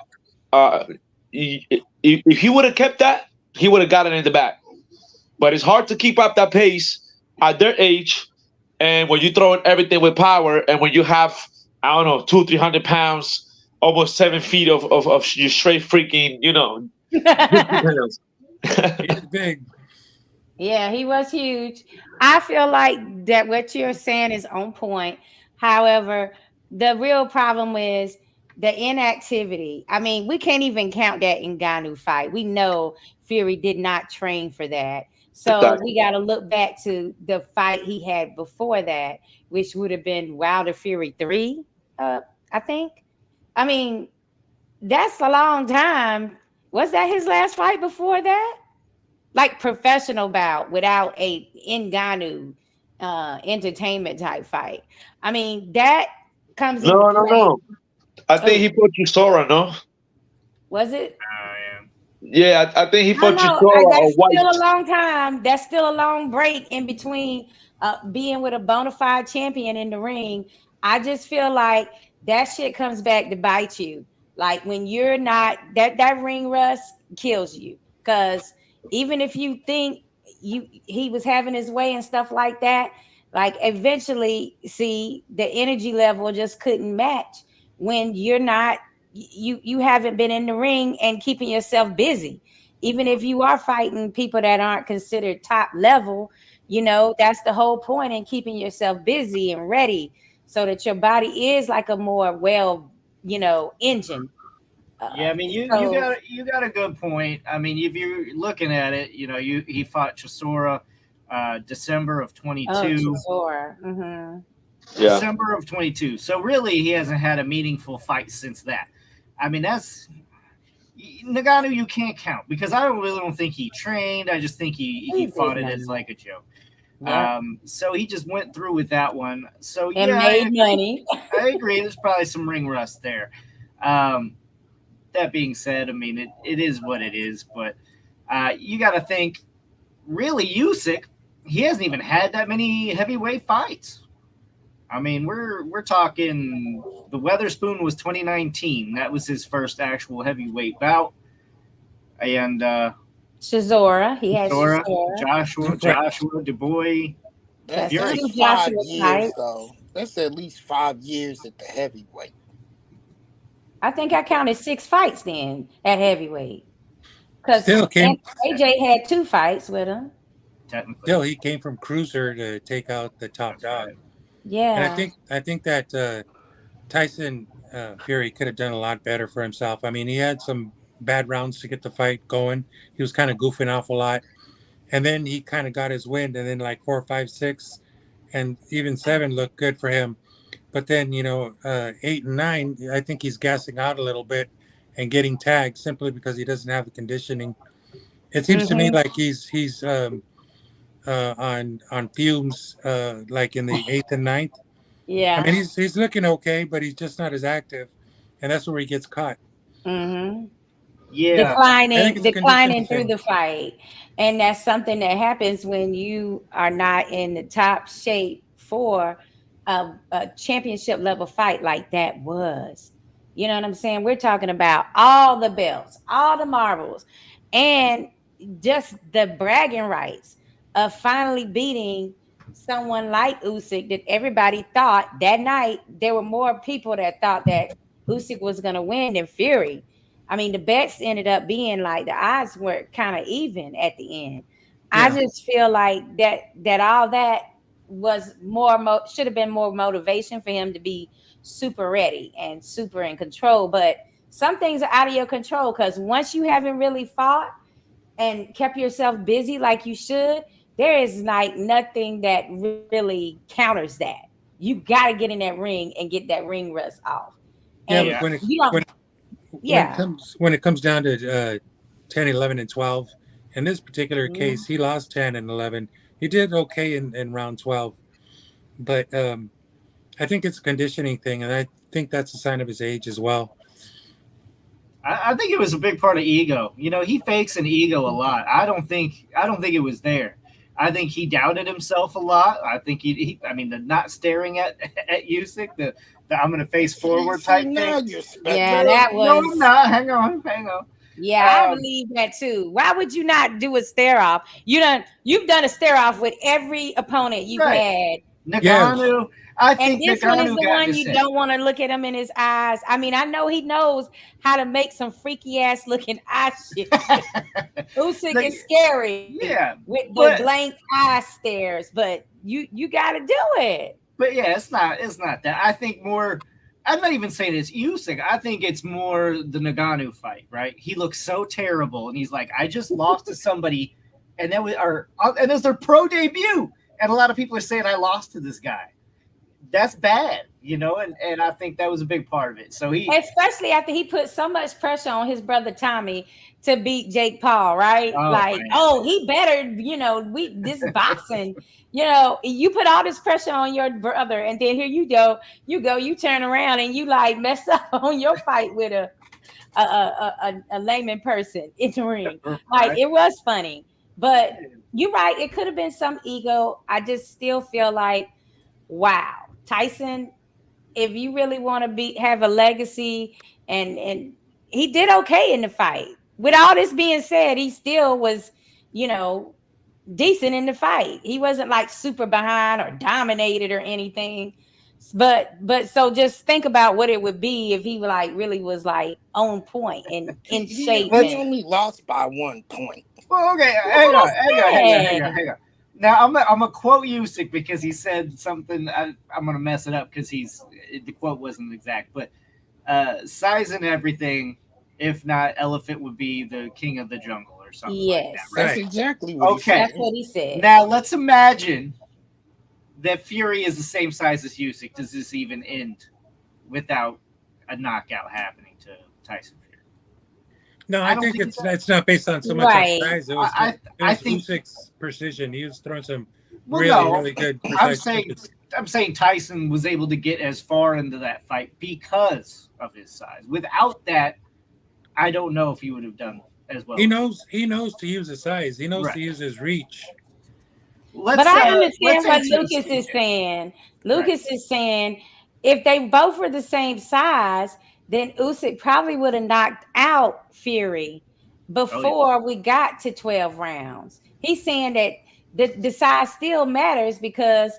if he would have kept that, he would have gotten in the back. But it's hard to keep up that pace at their age, and when you throw in everything with power, and when you have 200-300 pounds, almost 7 feet of you straight freaking, He's big. Yeah, he was huge. I feel like that what you're saying is on point. However, the real problem is the inactivity. I mean, we can't even count that Ngannou fight. We know Fury did not train for that. So we got to look back to the fight he had before that, which would have been Wilder Fury 3, I think. I mean, that's a long time. Was that his last fight before that? Like professional bout without a Ngannou entertainment type fight. I mean, that comes into play. No. I think he put Chisora, no? Was it? Yeah, I think he put Chisora that's or White. still a long time. That's still a long break in between being with a bona fide champion in the ring. I just feel like that shit comes back to bite you. Like when you're not, that ring rust kills you. Because even if you think he was having his way and stuff like that, like eventually, see, the energy level just couldn't match when you're not, you haven't been in the ring and keeping yourself busy. Even if you are fighting people that aren't considered top level, that's the whole point in keeping yourself busy and ready so that your body is like a more engine. Yeah, I mean, you got a good point. I mean, if you're looking at it, he fought Chisora December of 22. Chisora. Mm-hmm. Yeah. December of 22. So really, he hasn't had a meaningful fight since that. I mean, that's Ngannou. You can't count because I really don't think he trained. I just think he fought it as like a joke. Yeah. So he just went through with that one. So and made money. I agree. There's probably some ring rust there. That being said, I mean, it is what it is. But you got to think, really, Usyk, he hasn't even had that many heavyweight fights. I mean, we're talking the Weatherspoon was 2019. That was his first actual heavyweight bout. And Chisora, he has Joshua, Dubois. That's at least 5 years, though. That's at least 5 years at the heavyweight. I think I counted 6 fights then at heavyweight. Because Still came. AJ had 2 fights with him. Technically, Still, he came from cruiser to take out the top that's dog. right. And Yeah. I think that Tyson Fury could have done a lot better for himself. I mean, he had some bad rounds to get the fight going. He was kind of goofing off a lot, and then he kind of got his wind, and then like 4, 5, 6, and even 7 looked good for him. But then 8 and 9, I think he's gassing out a little bit and getting tagged simply because he doesn't have the conditioning. It seems to me Hmm. like he's on fumes, like in the 8th and 9th. I Yeah. mean, he's looking okay, but he's just not as active, and that's where he gets caught. Hmm. Yeah, I think declining it's a conditioning declining through thing. the fight, and that's something that happens when you are not in the top shape for a championship level fight like that was. You know what I'm saying? We're talking about all the belts, all the marbles, and just the bragging rights of finally beating someone like Usyk that everybody thought that night. There were more people that thought that Usyk was going to win than Fury. I mean, the bets ended up being like the odds were kind of even at the end. I yeah. just feel like that all that was should have been more motivation for him to be super ready and super in control. But some things are out of your control because once you haven't really fought and kept yourself busy like you should, there is like nothing that really counters that. You got to get in that ring and get that ring rust off. Yeah, And but Yeah. you don't, yeah. when it comes down to 10, 11, and 12, in this particular case, he lost 10 and 11. He did okay in round 12, but I think it's a conditioning thing, and I think that's a sign of his age as well. I think it was a big part of ego. He fakes an ego a lot. I don't think it was there. I think he doubted himself a lot. I think I mean, the not staring at Usyk, the I'm going to face forward See, type thing. now you're Yeah, speculating. that No, I'm was. not. Hang on. Yeah, I believe that too. Why would you not do a stare off? You've done a stare off with every opponent you've Right. had. Yeah, Nagano. I And think this one is Nagano the got in one his you head. don't want to look at him in his eyes. I mean, I know he knows how to make some freaky ass looking eye shit. Usyk Like, is scary yeah, with the but blank eye stares, but you got to do it. yeah, it's not that. I think more. I'm not even saying it's Usyk. I think it's more the Nagano fight. Right? He looks so terrible, and he's like, I just lost to somebody, and that was and it's their pro debut, and a lot of people are saying I lost to this guy. That's bad. And I think that was a big part of it. So Especially after he put so much pressure on his brother Tommy to beat Jake Paul, right? oh Like, man, oh, he better, we this boxing, you put all this pressure on your brother, and then here you turn around and you like mess up on your fight with a layman person in the ring. Like right? it was funny, but you're right. It could have been some ego. I just still feel like, wow, Tyson, if you really want to have a legacy, and he did okay in the fight. With all this being said, he still was, you know, decent in the fight. He wasn't like super behind or dominated or anything. But so just think about what it would be if he like really was like on point and in shape. He And only lost by 1 point. Well, okay, that's what I said. hang on. Now I'm gonna quote Usyk because he said something. I'm gonna mess it up because the quote wasn't exact, but size and everything. If not, elephant would be the king of the jungle or something like that, Yes, right? That's exactly what he Okay. said. that's what he said. Now let's imagine that Fury is the same size as Usyk. Does this even end without a knockout happening to Tyson Fury? no, I I don't think think it's not based on so much on Right. size. It was I it I was think. Usyk's precision. He was throwing some Well, really no, really good I'm precise saying punches. I'm saying Tyson was able to get as far into that fight because of his size. Without that, I don't know if he would have done as well. He knows to use his size. He knows Right. to use his reach. But I Let's understand what answer this. Lucas is saying. Right. Lucas is saying if they both were the same size, then Usyk probably would have knocked out Fury Oh yeah. before we got to 12 rounds. He's saying that the size still matters because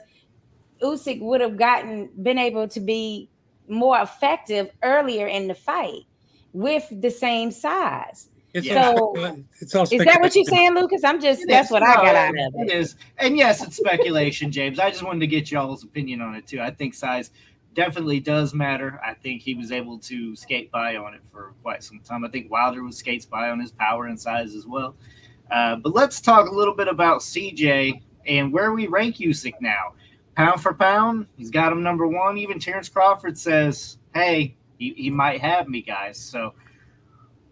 Usyk would have been able to be more effective earlier in the fight with the same size. It's Yeah. all Is that what you're saying, Lucas? That's what I got out of it. It is. And yes, it's speculation, James. I just wanted to get y'all's opinion on it too. I think size definitely does matter. I think he was able to skate by on it for quite some time. I think Wilder was skates by on his power and size as well. But let's talk a little bit about CJ and where we rank Usyk now. Pound for pound, he's got him number one. Even Terrence Crawford says, hey, he might have me, guys. So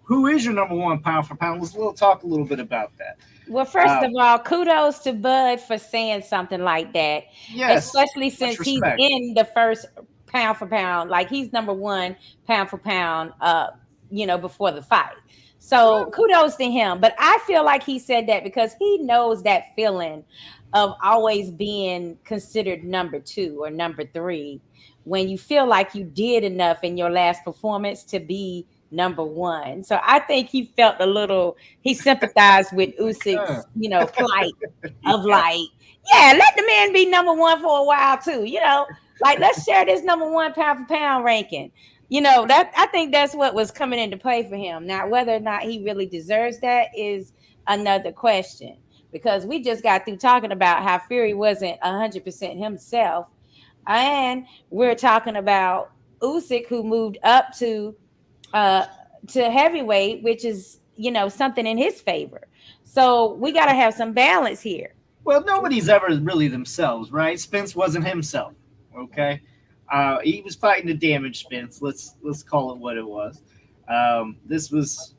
who is your number one pound for pound? Let's talk a little bit about that. Well, first of all, kudos to Bud for saying something like that. Yes, especially since he's in the first pound for pound, like he's number one pound for pound, before the fight. So kudos to him. But I feel like he said that because he knows that feeling of always being considered number two or number three when you feel like you did enough in your last performance to be number one. So I think he felt he sympathized with Usyk's, plight of like, yeah, let the man be number one for a while too, like let's share this number one pound for pound ranking. That I think that's what was coming into play for him. Now, whether or not he really deserves that is another question, because we just got through talking about how Fury wasn't 100% himself. And we're talking about Usyk, who moved up to heavyweight, which is something in his favor. So we got to have some balance here. Well, nobody's ever really themselves, right? Spence wasn't himself. Okay, he was fighting to damage Spence. Let's call it what it was. This was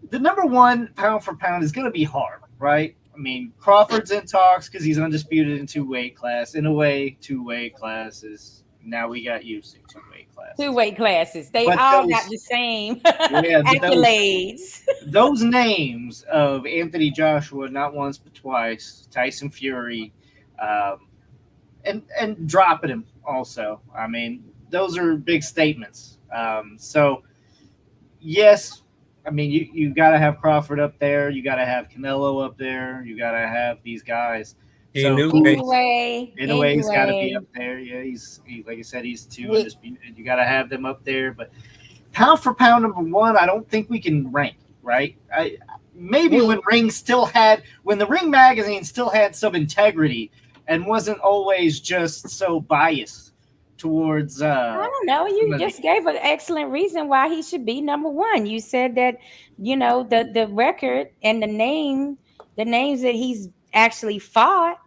the number one pound for pound is going to be hard, right? I mean, Crawford's in talks because he's undisputed in two-weight class. In a way, two-weight classes. Now we got Usyk two-weight classes. They all got the same accolades. Those names of Anthony Joshua, not once but twice, Tyson Fury, and dropping him also. I mean, those are big statements. So, yes, I mean, you got to have Crawford up there. You got to have Canelo up there. You got to have these guys. So anyway, he's got to be up there. Yeah, he's like I said, he's two undisputed. You got to have them up there. But pound for pound, number one, I don't think we can rank. Right? When the Ring magazine still had some integrity and wasn't always just so biased towards. I don't know. You just gave an excellent reason why he should be number one. You said that the record and the names that he's actually fought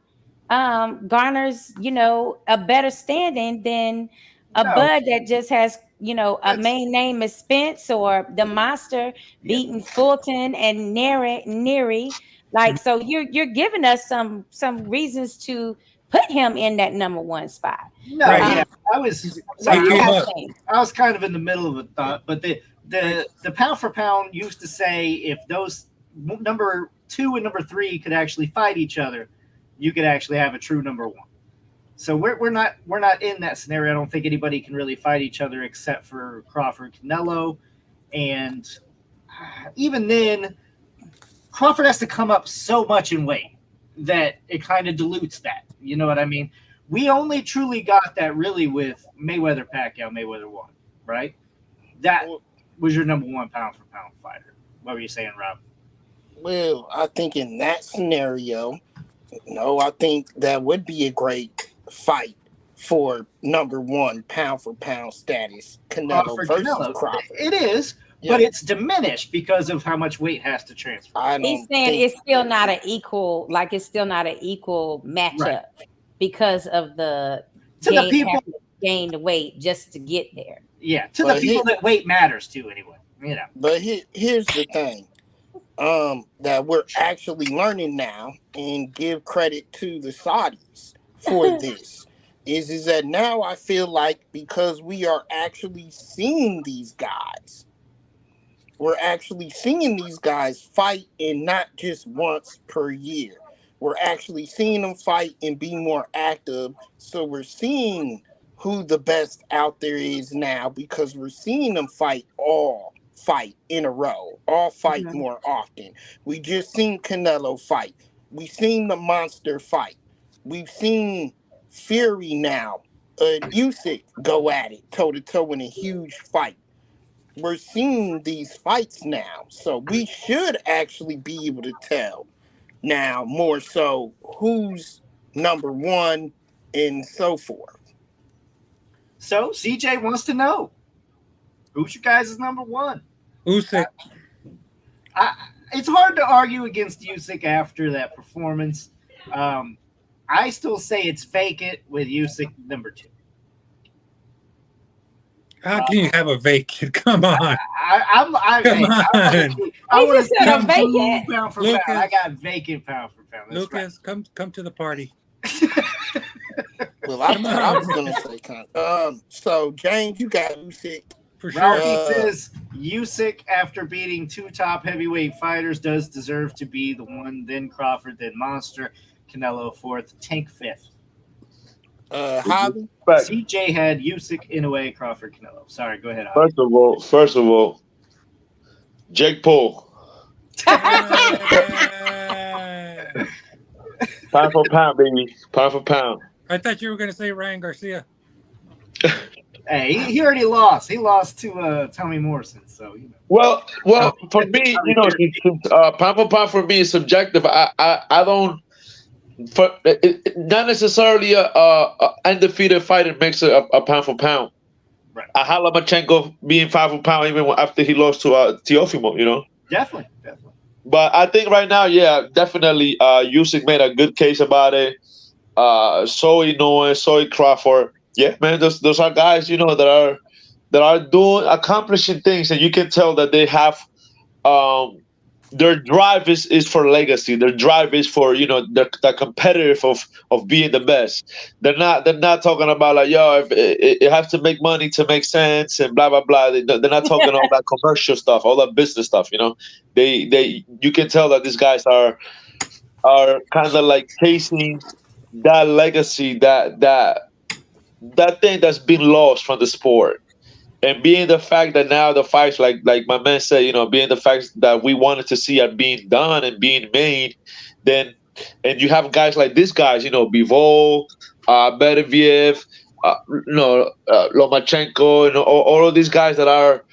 garners a better standing than Bud that just has a main name is Spence or the monster beating Fulton and Neary. Like, so you're giving us some reasons to put him in that number one spot. No, I was kind of in the middle of a thought, but the pound for pound used to say if those number two and number three could actually fight each other, you could actually have a true number one. So we're not in that scenario. I don't think anybody can really fight each other except for Crawford, Canelo, and even then, Crawford has to come up so much in weight that it kind of dilutes that. You know what I mean? We only truly got that really with Mayweather Pacquiao. Mayweather won, right? That was your number one pound for pound fighter. What were you saying, Rob? Well, I think in that scenario, I think that would be a great fight for number one pound for pound status. Canelo versus Crawford. It is, but it's diminished because of how much weight has to transfer. He's saying it's still not an equal, matchup because of the people gain the weight just to get there. Yeah, to the people that weight matters to anyway. But here's the thing. That we're actually learning now, and give credit to the Saudis for this, is that now I feel like because we are actually seeing these guys, we're actually seeing these guys fight, and not just once per year. We're actually seeing them fight and be more active. So we're seeing who the best out there is now, because we're seeing them fight in a row, all fight more often. We just seen Canelo fight. We've seen the monster fight. We've seen Fury now and Usyk go at it toe to toe in a huge fight. We're seeing these fights now, so we should actually be able to tell now more so who's number one and so forth. So CJ wants to know who's your guys' number one. Usyk. It's hard to argue against Usyk after that performance. I still say it's vacant with Usyk number 2. How can you have a vacant? Come on. I want to say vacant. Pound for pound. I got vacant pound for pound. That's Lucas, right. come to the party. Well, I was gonna say so James, you got Usyk. For sure. Ralphie says Usyk, after beating 2 top heavyweight fighters, does deserve to be the one. Then Crawford, then Monster, Canelo 4th, Tank 5th. Javi? CJ had Usyk, Inoue, Crawford, Canelo. Sorry, go ahead. Javi. First of all, Jake Paul. Pound for pound, baby. Pound for pound. I thought you were going to say Ryan Garcia. Hey, he already lost. He lost to Tommy Morrison. So Well, for me, pound for pound for me is subjective. I don't. Not necessarily a undefeated fighter makes a pound for pound. Right. I had Lomachenko being pound for pound even after he lost to Teofimo. Definitely. But I think right now, yeah, definitely, Usyk made a good case about it. So Inoue, so Crawford. Yeah, man, those are guys, that are accomplishing things, and you can tell that they have their drive is for legacy. Their drive is for the competitive of being the best. They're not talking about like, yo, if it has to make money to make sense and blah blah blah. They're not talking all that commercial stuff, all that business stuff. They you can tell that these guys are kind of like chasing that legacy, that thing that's been lost from the sport. And being the fact that now the fights, like my man said, being the fact that we wanted to see are being done and being made, and you have guys like these guys, Bivol, Beterbiev, Lomachenko, all of these guys that are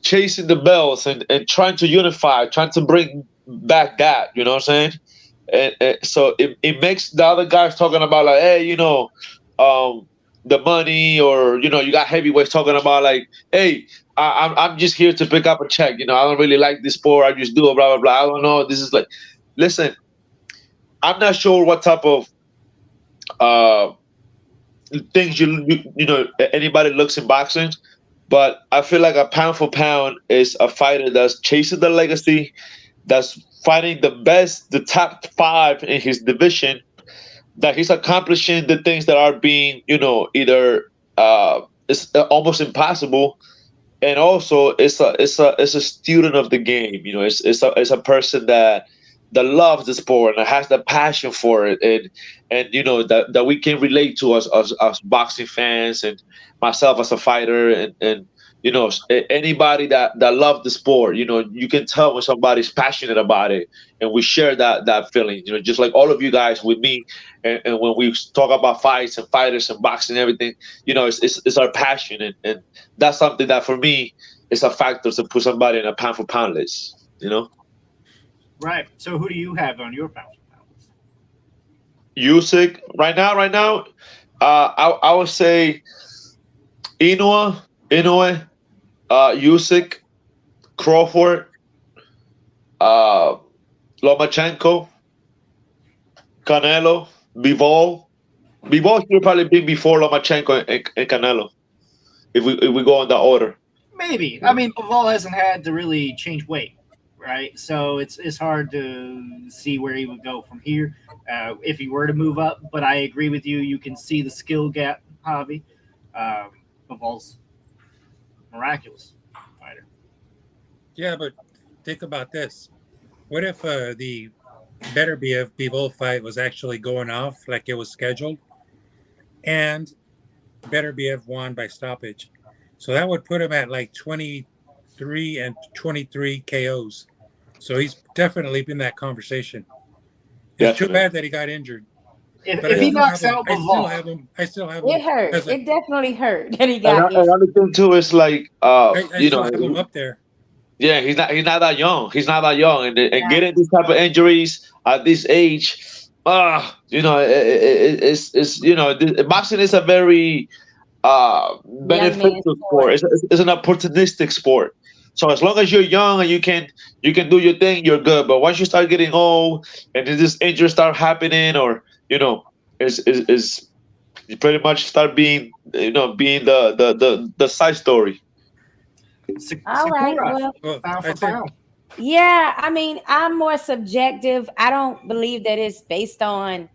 chasing the belts and trying to unify, trying to bring back that, you know what I'm saying? And so it makes the other guys talking about like, hey, the money, or you got heavyweights talking about like, hey, I'm just here to pick up a check. I don't really like this sport. I just do it. Blah blah blah. I don't know. This is like, listen, I'm not sure what type of things anybody looks in boxing, but I feel like a pound for pound is a fighter that's chasing the legacy, that's fighting the top 5 in his division, that he's accomplishing the things that are being, either it's almost impossible, and also it's a student of the game. It's a person that loves the sport and has the passion for it, and that we can relate to as boxing fans, and myself as a fighter, and anybody that loves the sport. You can tell when somebody's passionate about it, and we share that feeling. Just like all of you guys with me, and when we talk about fights and fighters and boxing and everything, it's our passion, and that's something that for me is a factor to put somebody in a pound for pound list. Right. So who do you have on your pound for pound list? Usyk right now. I would say Inoue, Usyk, Crawford, Lomachenko, Canelo, Bivol. Bivol should probably be before Lomachenko and Canelo, if we go in that order. Maybe. I mean, Bivol hasn't had to really change weight, right? So it's hard to see where he would go from here if he were to move up. But I agree with you. You can see the skill gap, Javi. Bivol's miraculous fighter. Yeah, but think about this. What if the Beterbiev Bivol fight was actually going off like it was scheduled, and Beterbiev won by stoppage? So that would put him at like 23 and 23 KOs. So he's definitely been that conversation. It's too bad that he got injured. but if he knocks out I still Bivol, have him. I still have It him hurt. as a. It definitely hurt that he And got injured. another thing too is like, I still have him up there. yeah, he's not that young. He's not that young, and Right. getting these type of injuries at this age, it's boxing is a very Young man beneficial sport. sport. It's an opportunistic sport. So as long as you're young and you can do your thing, you're good. But once you start getting old and then this injuries start happening, or is you pretty much start being the side story. All right. Sakura, Well, Well, pound for I'd say pound. yeah, I mean, I'm more subjective. I don't believe that it's based on,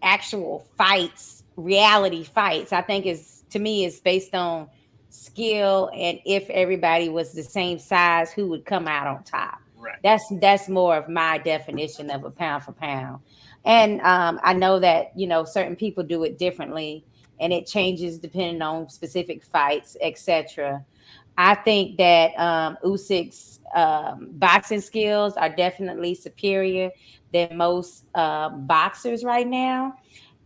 actual fights, reality fights. I think it's to me it's based on skill and if everybody was the same size, who would come out on top. Right. That's more of my definition of a pound for pound. And I know that certain people do it differently, and it changes depending on specific fights, etc. I think that Usyk's boxing skills are definitely superior than most boxers right now.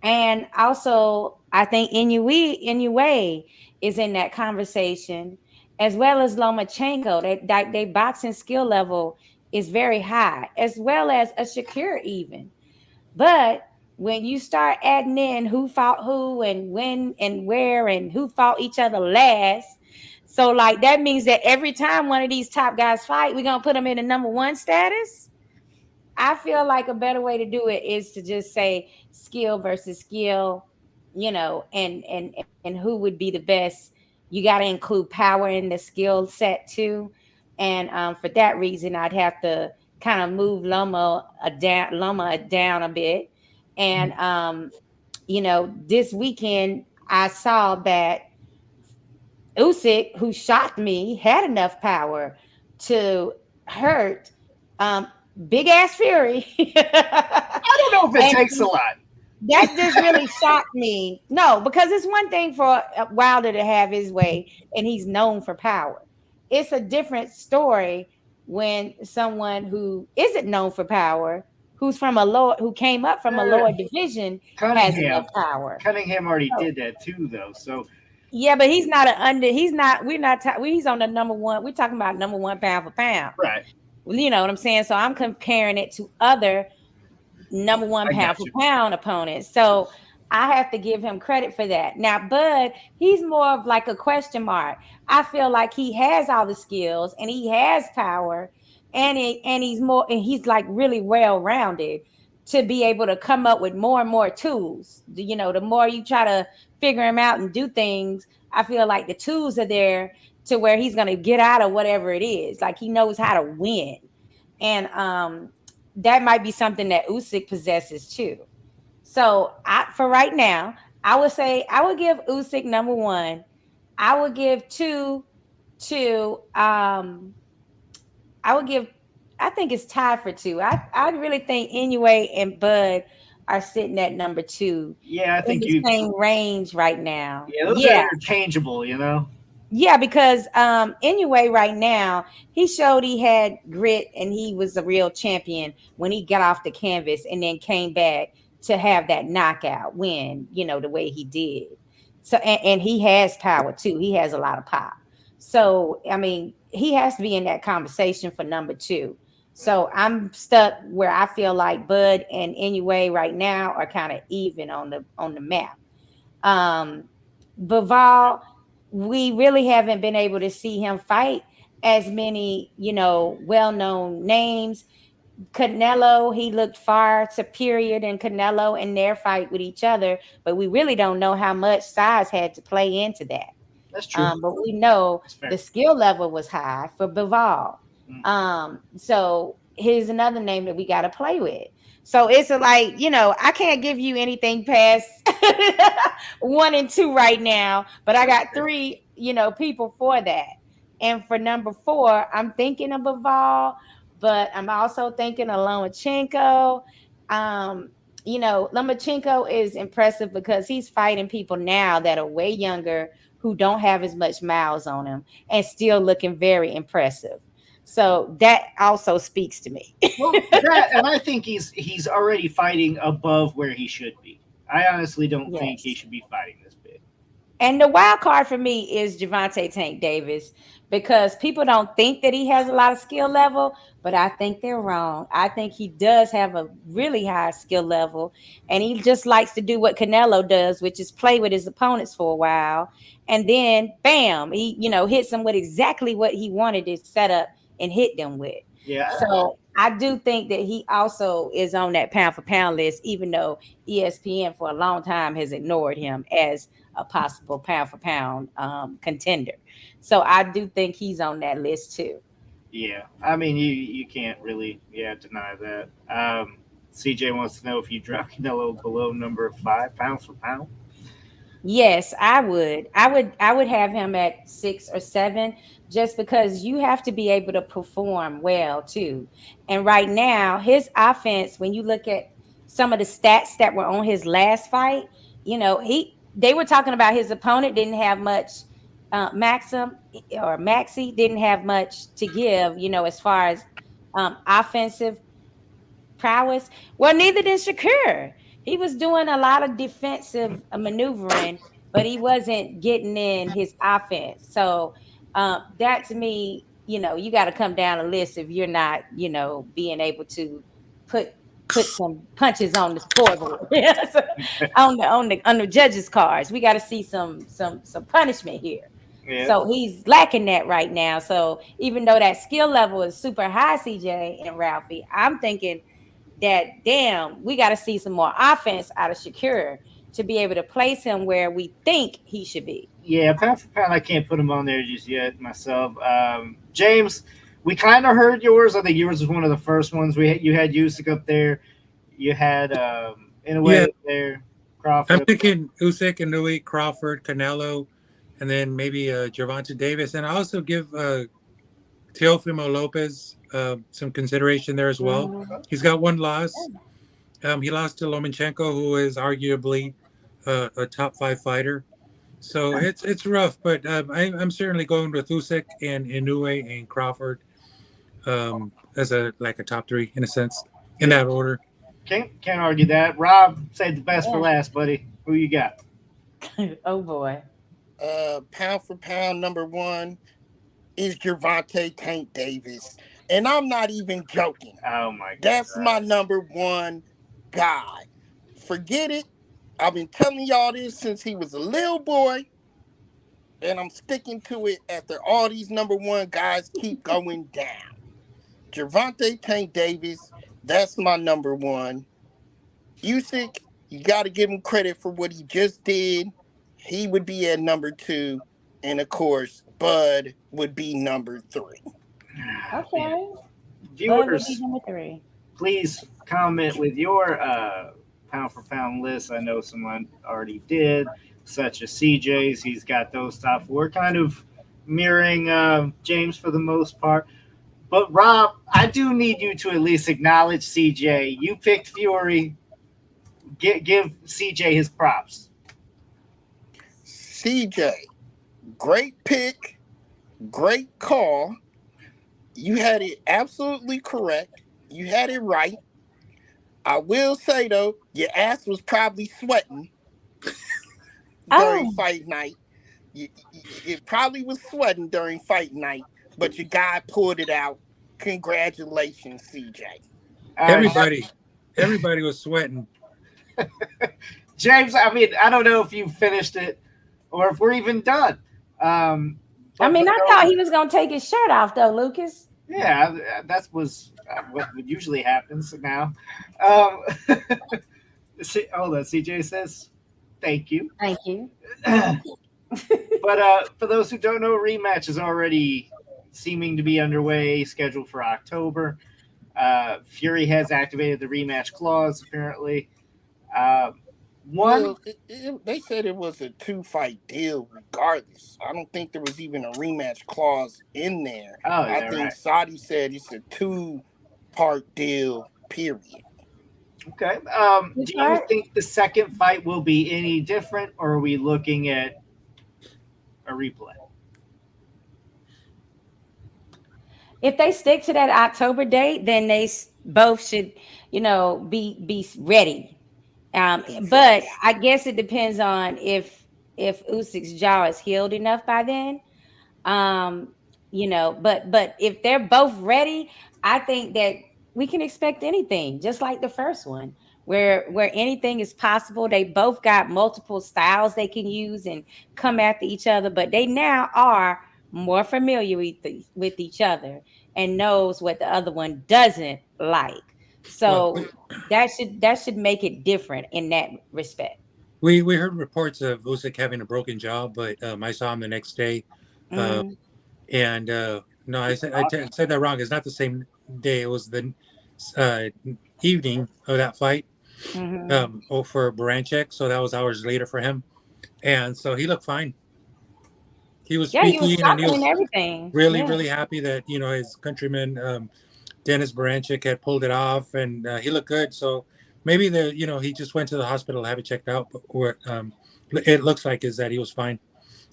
And also, I think Inoue is in that conversation, as well as Lomachenko. They boxing skill level is very high, as well as a Shakur even. But when you start adding in who fought who and when and where and who fought each other last, so like that means that every time one of these top guys fight, we're gonna put them in the number one status. I feel like a better way to do it is to just say skill versus skill, and who would be the best. You got to include power in the skill set too, and for that reason, I'd have to kind of move Loma down a bit, and this weekend I saw that Usyk, who shocked me, had enough power to hurt um, Big Ass Fury. I don't know if it And takes a lot. that just really shocked me. No, because it's one thing for Wilder to have his way, and he's known for power. It's a different story when someone who isn't known for power, who came up from a Uh, lower division, has enough Cunningham, power. Cunningham already So, did that too, though. So yeah, but he's not an under. He's not. We're not. He's on the number one. We're talking about number one pound for pound. right, Well, you know what I'm saying. So I'm comparing it to other number one I pound got for you. pound opponent. So I have to give him credit for that. Now, Bud, he's more of like a question mark. I feel like he has all the skills and he has power, and he's like really well rounded to be able to come up with more and more tools. The more you try to figure him out and do things, I feel like the tools are there to where he's gonna get out of whatever it is. Like he knows how to win. And that might be something that Usyk possesses too. So for right now, I would say I would give Usyk number one. I would give two to I would give I think it's tied for two. I really think Inoue and Bud are sitting at number two Yeah, I in think the you. same range right now. Yeah, those are Yeah. interchangeable. Yeah, because anyway, right now he showed he had grit and he was a real champion when he got off the canvas and then came back to have that knockout win, the way he did. So and he has power too. He has a lot of pop. So I mean, he has to be in that conversation for number two. So I'm stuck where I feel like Bud and Inoue right now are kind of even on the map. Um, Baval, we really haven't been able to see him fight as many, well-known names. Canelo, he looked far superior than Canelo in their fight with each other, but we really don't know how much size had to play into that. That's true. But we know That's fair. the skill level was high for Bival. So here's another name that we got to play with. So it's like, I can't give you anything past one and two right now, but I got three, people for that. And for number four, I'm thinking of Bival, but I'm also thinking of Lomachenko. Lomachenko is impressive because he's fighting people now that are way younger who don't have as much miles on them and still looking very impressive. So that also speaks to me. Well, that, and I think he's already fighting above where he should be. I honestly don't think he Yes. should be fighting this big. And the wild card for me is Javante Tank Davis because people don't think that he has a lot of skill level, but I think they're wrong. I think he does have a really high skill level, and he just likes to do what Canelo does, which is play with his opponents for a while, and then bam, he hits them with exactly what he wanted to set up and hit them with. Yeah, So I do think that he also is on that pound for pound list, even though ESPN for a long time has ignored him as a possible pound for pound contender. So I do think he's on that list too. yeah. I mean, you can't really deny that. CJ wants to know if you drop Canelo below number 5 pounds for pound. Yes, I would. I would have him at 6 or 7 just because you have to be able to perform well too. And right now, his offense, when you look at some of the stats that were on his last fight, he they were talking about his opponent didn't have much Maxim or Maxi didn't have much to give, as far as offensive prowess. Well, neither did Shakur. He was doing a lot of defensive maneuvering, but he wasn't getting in his offense. So that to me, you got to come down a list if you're not, being able to put put some punches on the scoreboard. Yes, on the judges' cards. We got to see some punishment here. Yeah, So he's lacking that right now. So even though that skill level is super high, CJ and Ralphie, I'm thinking that damn, we got to see some more offense out of Shakur to be able to place him where we think he should be. yeah. Pound for pound, I can't put him on there just yet myself. James, we kind of heard yours. I think yours was one of the first ones. You had Usyk up there. You had in a way Yeah, up there I'm Crawford. thinking Usyk, Inouye, Crawford, Canelo, and then maybe Gervonta Davis, and I also give Teofimo Lopez some consideration there as well. Mhm. He's got one loss. He lost to Lomachenko, who is arguably a top 5 fighter. So it's rough, but I'm certainly going with Usyk and Inoue and Crawford as a top 3 in a sense in Yeah, that order. can't argue that. Rob, save the best for Yeah. last, buddy. Who you got? Oh boy. Pound for pound, number 1 is Gervonta Tank Davis. And I'm not even joking. Oh my That's my god. number 1 guy. Forget it. I've been telling y'all this since he was a little boy, and I'm sticking to it after all these number 1 guys keep going down. Gervonta Tank Davis, that's my number 1. Usyk, you got to give him credit for what he just did. He would be at number 2. And of course, Bud would be number 3. Man. Okay. Bud would be Viewers, number 3. please comment with your pound for pound list. I know someone already did, such as CJ's. He's got those top 4, kind of mirroring James for the most part. But Rob, I do need you to at least acknowledge CJ. You picked Fury. Give CJ his props. CJ, great pick, great call. You had it absolutely correct. You had it right. I will say though, your ass was probably sweating during fight night. It probably was sweating during fight night, but your guy pulled it out. Congratulations, CJ. Everybody was sweating. James, I mean, I don't know if you finished it or if we're even done. I mean, I thought he was gonna take his shirt off though, Lucas. Yeah, that was what usually happens now. Hold on, CJ says, "Thank you." Thank you. But for those who don't know, rematch is already seeming to be underway, scheduled for October. Fury has activated the rematch clause, apparently. Well, they said it was a 2-fight deal regardless. I don't think there was even a rematch clause in there. Oh, I yeah, think right. Saudi said it's a 2-part deal, period. Okay. Do you think the second fight will be any different, or are we looking at a replay? if they stick to that October date, then they both should, be ready. But I guess it depends on if Usyk's jaw is healed enough by then. um but if they're both ready, I think that we can expect anything, just like the first one, where anything is possible. They both got multiple styles they can use and come after each other, but they now are more familiar with each other and knows what the other one doesn't like. Well, So that should make it different in that respect. we heard reports of Usyk having a broken jaw, but I saw him the next day, uh, Hmm. and no, said that wrong. It's not the same day. It was the uh, evening of that fight Hmm. for Berinchyk, so that was hours later for him, and so he looked fine. He was Yeah, he was speaking, and he talking and was everything. really, Yeah. really happy that his countryman Dennis Berinchyk had pulled it off, and he looked good. So maybe he just went to the hospital to have it checked out. But what it looks like is that he was fine.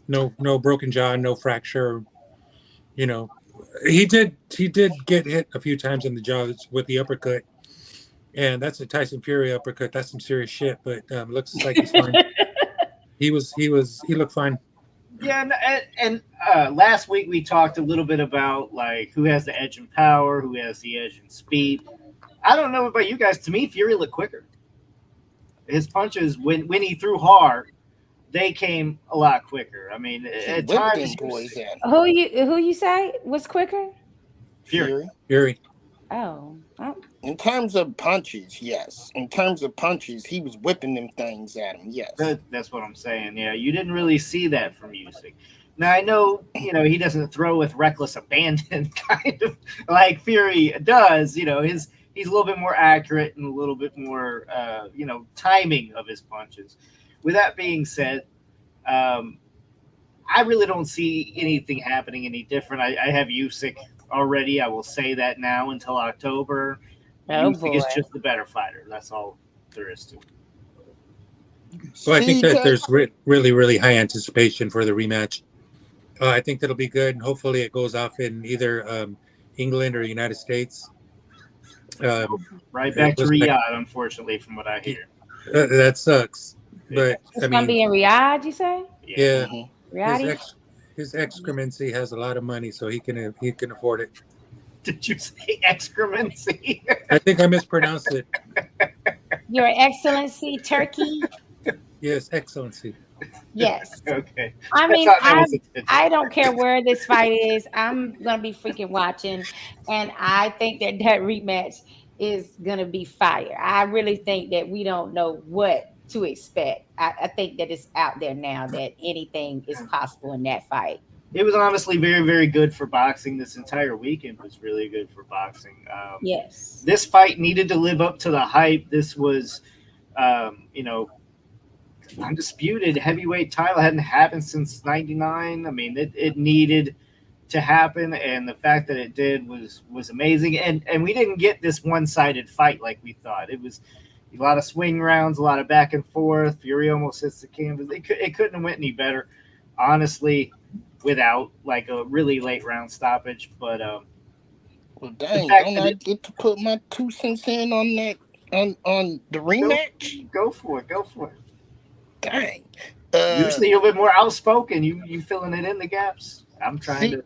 No broken jaw, no fracture. You know, he did get hit a few times in the jaw with the uppercut, and that's a Tyson Fury uppercut. That's some serious shit. But looks like he's fine. He looked fine. Yeah, and last week we talked a little bit about like who has the edge in power, who has the edge in speed. I don't know about you guys. To me, Fury looked quicker. His punches, when he threw hard, they came a lot quicker. I mean, He at whipped times them boys at him. Who you say was quicker? Fury. Fury. Fury. Oh, In terms of punches, yes. In terms of punches, he was whipping them things at him, yes. That's what I'm saying. Yeah, you didn't really see that from Usyk. Now I know he doesn't throw with reckless abandon, kind of like Fury does. He's a little bit more accurate and a little bit more timing of his punches. With that being said, I really don't see anything happening any different. I have Usyk already. I will say that now until October. oh Usyk boy. is just the better fighter. That's all there is to it. So I think that CJ, there's really, really high anticipation for the rematch. I think that'll be good, and hopefully it goes off in either England or United States. Right It back to looks like Riyadh, unfortunately, from what I hear. that sucks, but It's I gonna mean, be in Riyadh, you say? Yeah. yeah, mhm. his Riyadh? his excremency has a lot of money, so he can afford it. Did you say excremency? I think I mispronounced it. Your Excellency, Turkey. Yes, excellency. Yes. Okay. I I mean, thought that I was intentional. I don't care where this fight is. I'm gonna be freaking watching, and I think that rematch is gonna be fire. I really think that we don't know what to expect. I think that it's out there now that anything is possible in that fight. It was honestly very, very good for boxing. This entire weekend was really good for boxing. Yes. This fight needed to live up to the hype. This was, um, you know, undisputed heavyweight title hadn't happened since '99. I mean, it needed to happen, and the fact that it did was amazing. And we didn't get this one sided fight like we thought. It was a lot of swing rounds, a lot of back and forth. Fury almost hits the canvas. It couldn't have went any better, honestly, without like a really late round stoppage. But Well, the dang, fact don't that I get to put my 2 cents in on that on the go, rematch? go for it, go for it. Dang. Usually you're a bit more outspoken. You filling it in the gaps. I'm trying C, to.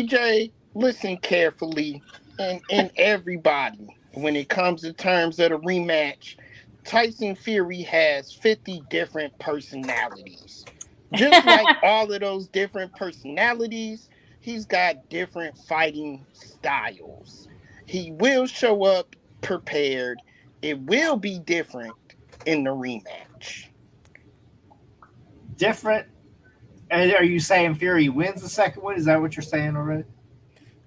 CJ, listen carefully, and everybody. When it comes to terms of the rematch, Tyson Fury has 50 different personalities. Just like all of those different personalities, he's got different fighting styles. He will show up prepared. It will be different in the rematch. Different. And are you saying Fury wins the second one? Is that what you're saying already?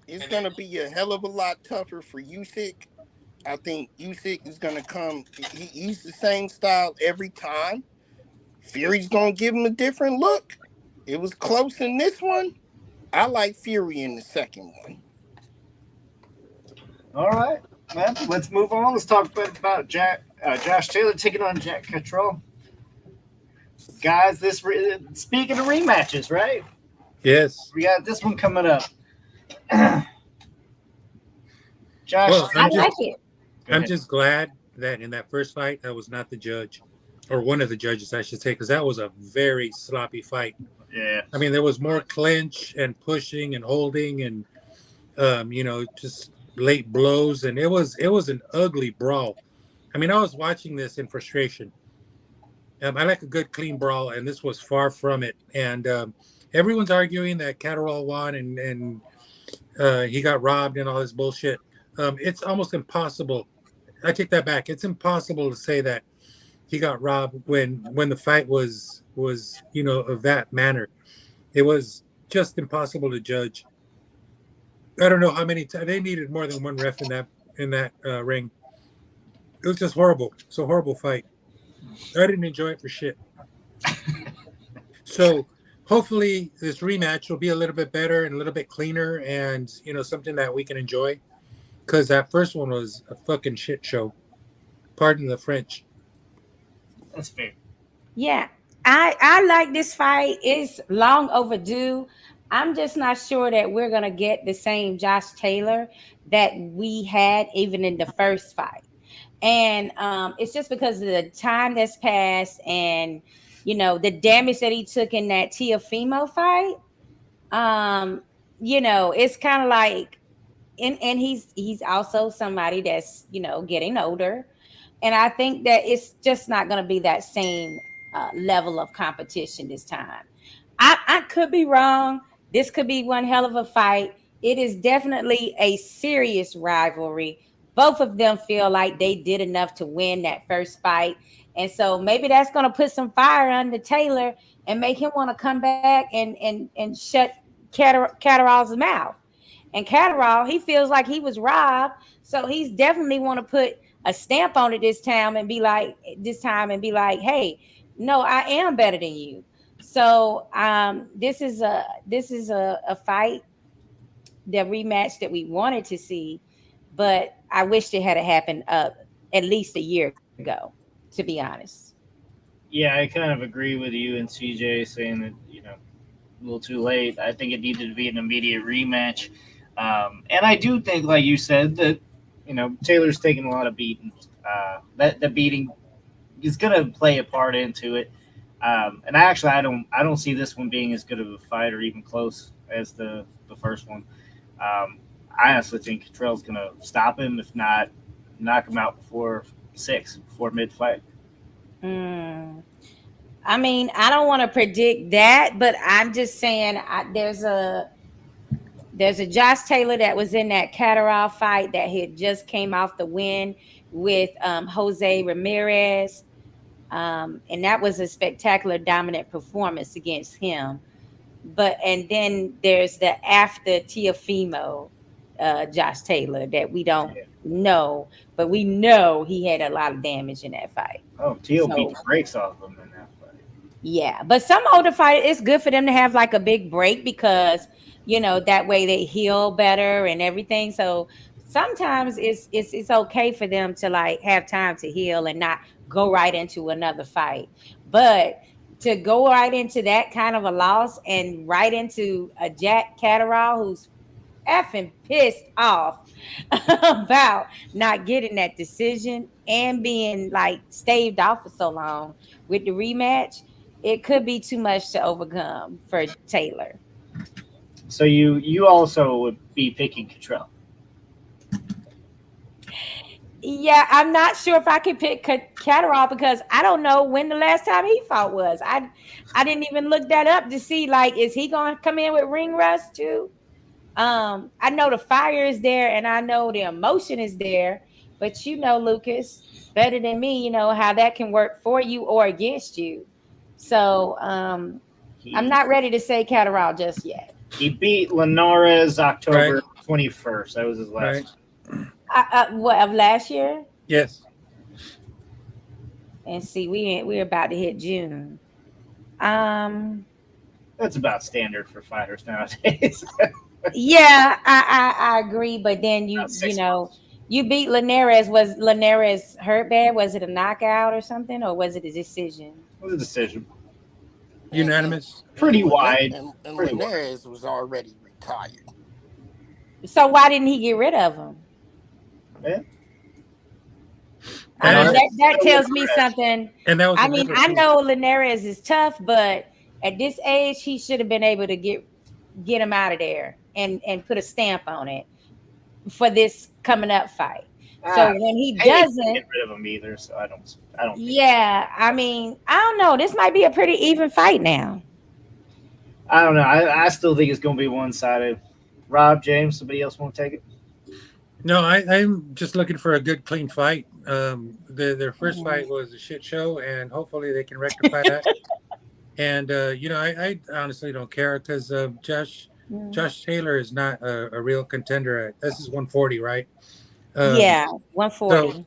It's going to be a hell of a lot tougher for Usyk. I think Usyk is going to come. He's the same style every time. Fury's going to give him a different look. It was close in this one. I like Fury in the second one. All right, man. Let's move on. Let's talk about Josh Taylor taking on Jack Catterall. Guys, speaking of rematches, right? Yes. We got this one coming up. Josh, Well, I like it. I'm just glad that in that first fight, I was not the judge, or one of the judges, I should say, because that was a very sloppy fight. Yeah. I mean, there was more clinch and pushing and holding and just late blows, and it was an ugly brawl. I mean, I was watching this in frustration. I like a good clean brawl, and this was far from it. And everyone's arguing that Catterall won and he got robbed and all this bullshit. It's almost impossible. I take that back. It's impossible to say that he got robbed when the fight was of that manner. It was just impossible to judge. I don't know how many times they needed more than one ref in that ring. It was just horrible. It's a horrible fight. I didn't enjoy it for shit. So hopefully this rematch will be a little bit better and a little bit cleaner, and something that we can enjoy. Because that first one was a fucking shit show. Pardon the French. That's fair. Yeah, I like this fight. It's long overdue. I'm just not sure that we're gonna get the same Josh Taylor that we had even in the first fight. And it's just because of the time that's passed and the damage that he took in that Tiafimo fight. It's kind of like, and he's also somebody that's getting older, and I think that it's just not going to be that same level of competition this time. I could be wrong. This could be one hell of a fight. It is definitely a serious rivalry. Both of them feel like they did enough to win that first fight. And so maybe that's going to put some fire under Taylor and make him want to come back and shut Catterall's mouth. And Catterall, he feels like he was robbed. So he's definitely want to put a stamp on it this time and be like, hey, no, I am better than you. So this is a fight, the rematch that we wanted to see, but I wished it had happened at least a year ago, to be honest. Yeah, I kind of agree with you and CJ saying that a little too late. I think it needed to be an immediate rematch, and I do think, like you said, that Taylor's taking a lot of beatings. That beating is going to play a part into it. And I don't see this one being as good of a fight or even close as the first one. I honestly think Catterall's going to stop him, if not knock him out before mid fight. I mean, I don't want to predict that, but I'm just saying there's a Josh Taylor that was in that Catterall fight that had just came off the win with Jose Ramirez. And that was a spectacular, dominant performance against him. And then there's the after Tiafimo Josh Taylor that we don't know, but we know he had a lot of damage in that fight. Oh, Tio beat the brakes off him in that fight. Yeah, but some older fighters, it's good for them to have like a big break because that way they heal better and everything. So sometimes it's okay for them to like have time to heal and not go right into another fight. But to go right into that kind of a loss and right into a Jack Catterall who's effing pissed off about not getting that decision and being like staved off for so long with the rematch, it could be too much to overcome for Taylor. So you also would be picking Catterall? Yeah, I'm not sure if I could pick Catterall because I don't know when the last time he fought was. I didn't even look that up to see, like, is he going to come in with ring rust too? I know the fire is there and I know the emotion is there, but Lucas, better than me, how that can work for you or against you. So I'm not ready to say Catterall just yet. He beat Linares October 21st. That was his last. What, of last year? Yes. And see, we're about to hit June. That's about standard for fighters nowadays. Yeah, I agree. But then you beat Linares. Was Linares hurt bad? Was it a knockout or something, or was it a decision? It was a decision. Unanimous. Pretty wide. And Linares was already retired. So why didn't he get rid of him? Yeah. And that tells me something. And that was I mean, I know Linares is tough, but at this age, he should have been able to get him out of there and put a stamp on it for this coming up fight. So when he doesn't get rid of him either, so I don't. Yeah, I mean, I don't know. This might be a pretty even fight now. I don't know. I still think it's going to be one-sided. Rob, James, somebody else want to take it? No, I'm just looking for a good, clean fight. Their first fight was a shit show, and hopefully they can rectify that. And I honestly don't care because Josh Taylor is not a real contender. This is 140, right? Yeah, 140.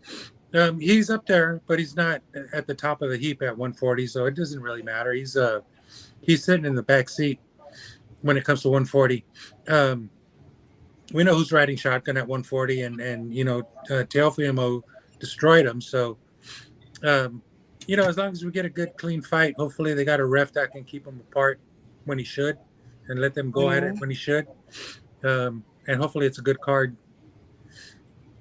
So, he's up there, but he's not at the top of the heap at 140. So it doesn't really matter. He's sitting in the back seat when it comes to 140. We know who's riding shotgun at 140, and Teofimo destroyed him. So, as long as we get a good, clean fight, hopefully they got a ref that can keep them apart when he should, and let them go at it when he should. And hopefully it's a good card.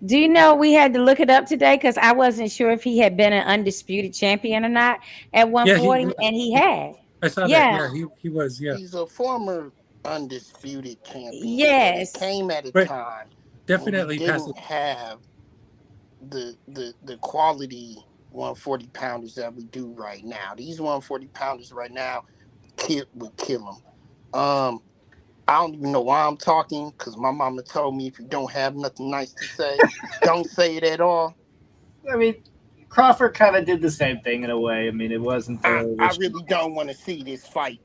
Do you know we had to look it up today because I wasn't sure if he had been an undisputed champion or not at 140, and he had. I saw that. Yeah, he was. Yeah, he's a former undisputed champion. Yes, it came at a time. Definitely didn't have the quality 140 pounders that we do right now. These 140 pounders right now would kill him. I don't even know why I'm talking because my mama told me if you don't have nothing nice to say, don't say it at all. I mean, Crawford kind of did the same thing in a way. I mean, it wasn't. I really don't want to see this fight.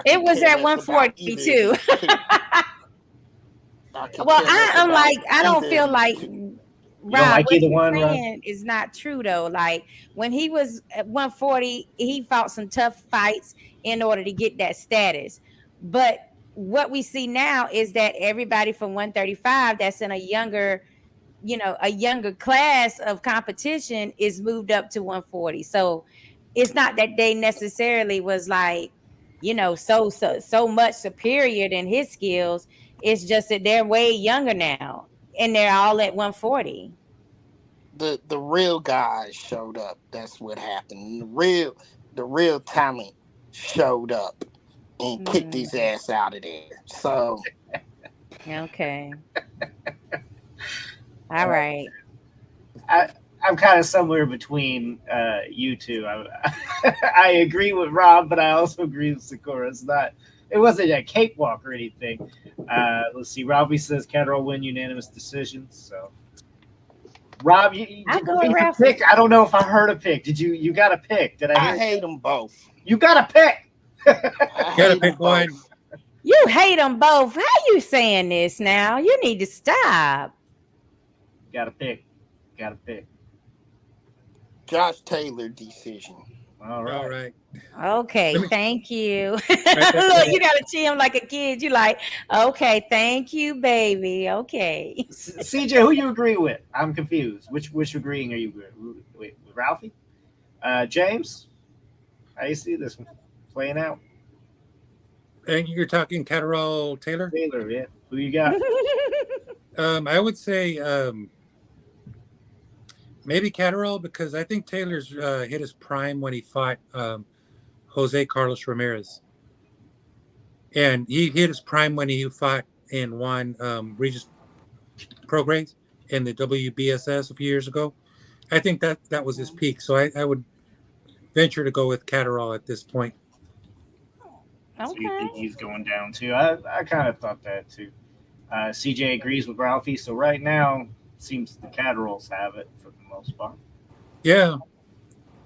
It was at 140 too. Well, I don't feel like Rob, what he's saying is not true though. Like when he was at 140, he fought some tough fights in order to get that status. But what we see now is that everybody from 135 that's in a younger class of competition is moved up to 140. So it's not that they necessarily was like, so much superior than his skills. It's just that they're way younger now and they're all at 140. The real guys showed up. That's what happened. The real talent showed up and kicked his ass out of there. So okay. All right. I'm kind of somewhere between you two. I agree with Rob, but I also agree with Sakura. It wasn't a cakewalk or anything. Let's see. Robbie says Catterall win unanimous decisions. So, Rob, you pick. I don't know if I heard a pick. Did you got a pick? Did I hate them both. You got a pick. Got to pick one. You hate them both. How you saying this now? You need to stop. Got to pick. Josh Taylor decision. All right. Okay, thank you. Look, you gotta cheer him like a kid. You like, okay, thank you, baby. Okay. CJ, who you agree with? I'm confused. Which agreeing are you with Ralphie? James, how you see this one playing out? And you're talking Catterall Taylor? Taylor, yeah. Who you got? I would say maybe Catterall because I think Taylor's hit his prime when he fought Jose Carlos Ramirez. And he hit his prime when he fought and won Regis Prograis in the WBSS a few years ago. I think that was his peak. So I would venture to go with Catterall at this point. Okay. So you think he's going down too? I kind of thought that too. CJ agrees with Ralphie. So right now, it seems the Catteralls have it for the most part. Yeah,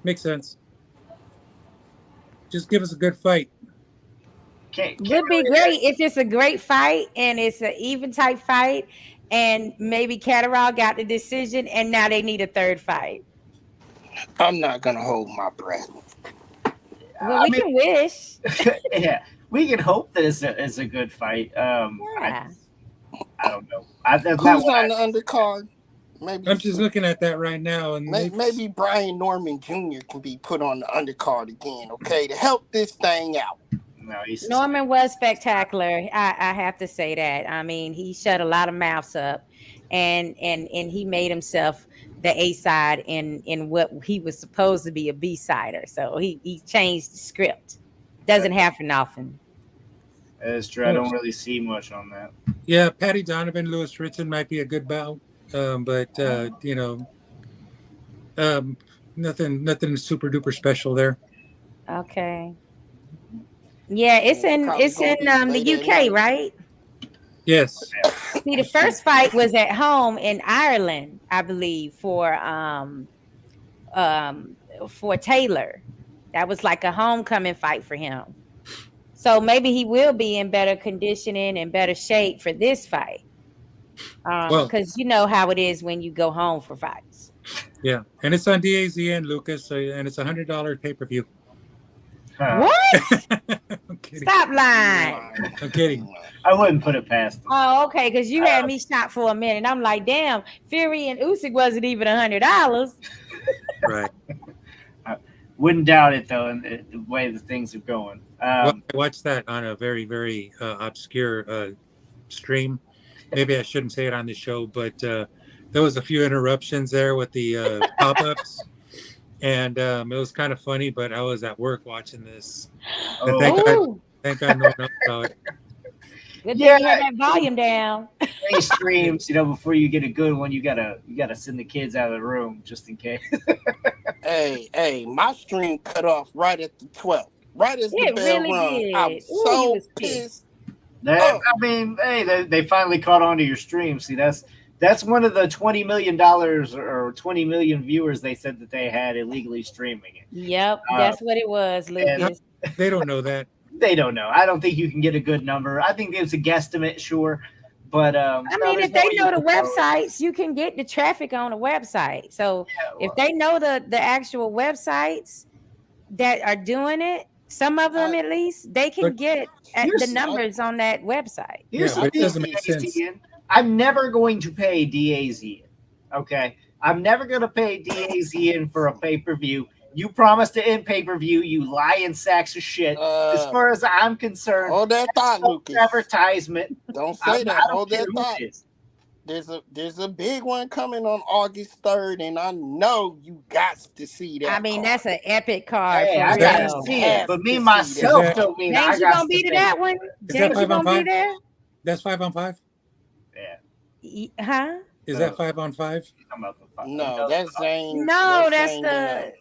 makes sense. Just give us a good fight. Would be great if it's a great fight and it's an even type fight, and maybe Catterall got the decision, and now they need a third fight. I'm not gonna hold my breath. Well, we can wish. Yeah, we can hope that it's a good fight. I don't know. Who's on the undercard? Maybe I'm just looking at that right now, and maybe Brian Norman Jr. can be put on the undercard again, okay, to help this thing out. No, Norman was spectacular. I have to say that. I mean, he shut a lot of mouths up, and he made himself the A side in what he was supposed to be a B sider. So he changed the script. Doesn't happen often. That's true. I don't really see much on that. Yeah, Patty Donovan, Lewis Ritson might be a good bout, but nothing super duper special there. Okay. Yeah, it's in the UK, right? Yes. See, the first fight was at home in Ireland, I believe, for Taylor. That was like a homecoming fight for him. So maybe he will be in better conditioning and better shape for this fight. Because you know how it is when you go home for fights. Yeah, and it's on DAZN, Lucas, and it's $100 pay-per-view. What? Stop lying. I'm kidding. I wouldn't put it past them. Oh, okay, because you had me shot for a minute. I'm like, damn, Fury and Usyk wasn't even $100. Right. I wouldn't doubt it, though, in the way the things are going. I watched that on a very, very obscure stream. Maybe I shouldn't say it on the show, but there was a few interruptions there with the pop-ups. And it was kind of funny, but I was at work watching this. And thank God no one knows about it. Good thing you had that volume down. These streams, before you get a good one, you gotta send the kids out of the room just in case. Hey, my stream cut off right at the 12th, right as the bell really rung. did. I was so pissed. I mean, hey, they finally caught on to your stream. See, that's one of the $20 million or 20 million viewers they said that they had illegally streaming it. Yep, that's what it was, Lucas. They don't know that. They don't know. I don't think you can get a good number. I think it was a guesstimate, sure. But if they know the websites, you can get the traffic on the website. So if they know the actual websites that are doing it, some of them at least, they can get the numbers on that website. But it doesn't make sense. I'm never going to pay DAZN. Okay, I'm never going to pay DAZN for a pay-per-view. You promised to end pay-per-view, you lying sacks of shit. As far as I'm concerned, hold that thought, Lucas. Advertisement. Don't say that. Hold that thought. There's a big one coming on August 3rd, and I know you got to see that. I mean, card. That's an epic card. Hey, I got to see it, but me myself don't mean James, you gonna be to that one? James, you gonna be there? That's 5-on-5. Yeah. Huh? Is that 5-on-5? No, that's Zane. No, that's the.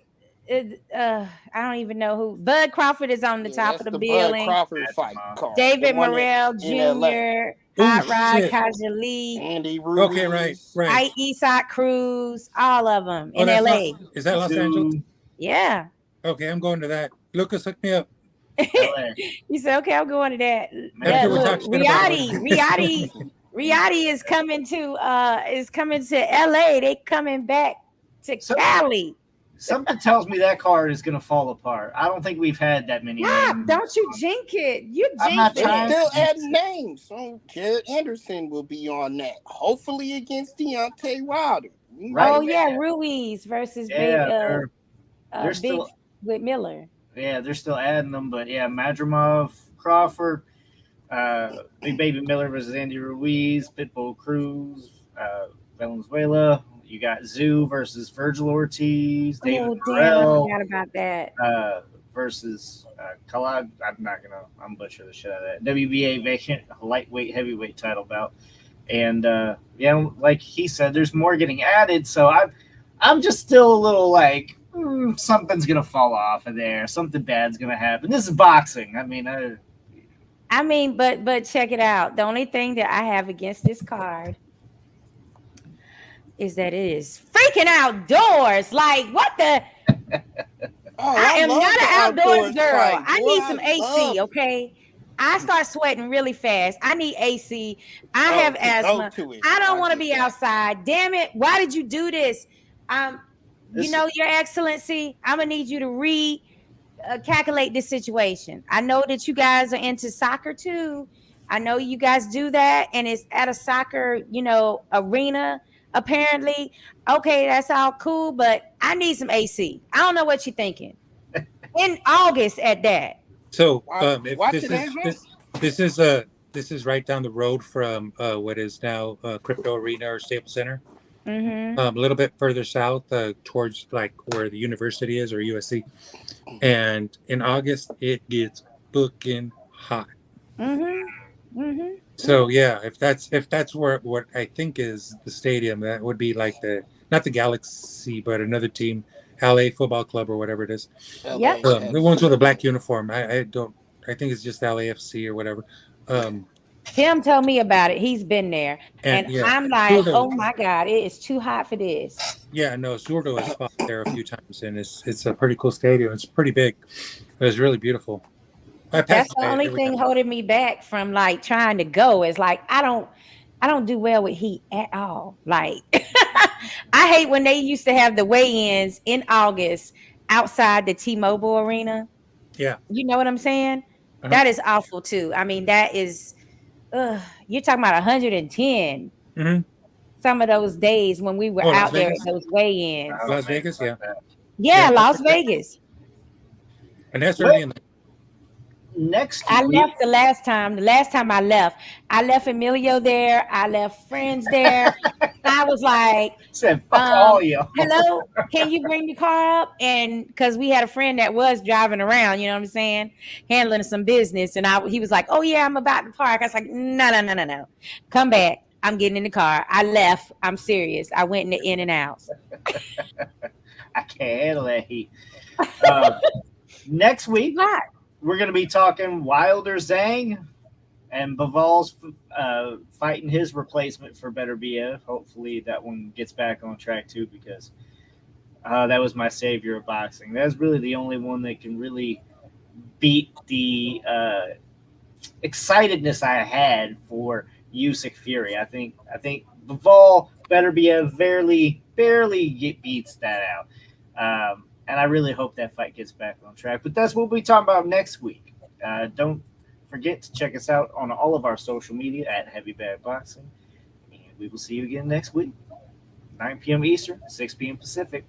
I don't even know who. Bud Crawford is on the top of the billing. Bud Crawford fight card. David Morrell Jr., Hot Rod Kajali, Andy Ruiz. Okay, right. Isaac Cruz, all of them in LA. Is that Los Angeles? Yeah. Okay, I'm going to that. Lucas, hook me up. You said, okay, I'm going to that. Yeah, look, Riyadh is coming to LA. They coming back to Cali. Something tells me that card is going to fall apart. I don't think we've had that many names. Don't you jinx it. You jinx it. Still adding names. So Jared Anderson will be on that. Hopefully against Deontay Wilder. Right? Oh, yeah. Ruiz versus Big with Miller. Yeah, they're still adding them. But, yeah, Madrimov, Crawford, Big Baby Miller versus Andy Ruiz, Pitbull Cruz, Valenzuela. You got Zoo versus Virgil Ortiz, David Morrell. I forgot about that. Versus Kalad. I'm butchering the shit out of that. WBA vacant lightweight heavyweight title bout. And like he said, there's more getting added. So I'm just still a little like something's gonna fall off of there. Something bad's gonna happen. This is boxing. I mean, but check it out. The only thing that I have against this card is that it is freaking outdoors. Like, what the? I am not an outdoors girl. I need some AC, okay? I start sweating really fast. I need AC. I have asthma. I don't want to be outside. Damn it. Why did you do this? Your Excellency, I'm going to need you to calculate this situation. I know that you guys are into soccer too. I know you guys do that, and it's at a soccer, arena. Apparently, okay, that's all cool, but I need some AC. I don't know what you're thinking. In August at that. So, this is This is right down the road from what is now Crypto Arena or Staples Center. A little bit further south, towards like where the university is or USC. And in August, it gets booking hot. So yeah, if that's where what I think is the stadium, that would be like the not the Galaxy, but another team, LA Football Club or whatever it is. Yep. The ones with a black uniform. I don't. I think it's just LAFC or whatever. Tim told me about it. He's been there, And and yeah, I'm like, Zurdo, oh my god, it is too hot for this. yeah, no, Zurdo has fought there a few times, and it's a pretty cool stadium. It's pretty big. It's really beautiful. I pass That's the by it only every now. thing holding me back from like trying to go is like I don't do well with heat at all. Like I hate when they used to have the weigh-ins in August outside the T-Mobile Arena. Yeah. You know what I'm saying? Uh-huh. That is awful too. I mean, that is you're talking about 110. Mm-hmm. Some of those days when we were Oh, Las out there at Vegas. those weigh-ins. Las Vegas, yeah. Yeah, Yeah. Las Vegas. And that's early in the Next I week, left the last time. The last time I left Emilio there. I left friends there. I was like, said, "Fuck all you." hello, can you bring the car up? And because we had a friend that was driving around, you know what I'm saying, handling some business, and he was like, oh yeah, I'm about to park. I was like, no, come back. I'm getting in the car. I left. I'm serious. I went in the in and outs. I can't handle that heat. Next week, Right. we're going to be talking Wilder Zhang and Bival's fighting his replacement for Beterbiev. Hopefully that one gets back on track too, because that was my savior of boxing. That's really the only one that can really beat the excitedness I had for Usyk Fury. I think Bivol Beterbiev barely beats that out. And I really hope that fight gets back on track. But that's what we'll be talking about next week. Don't forget to check us out on all of our social media at Heavy Bag Boxing. And we will see you again next week, 9 p.m. Eastern, 6 p.m. Pacific.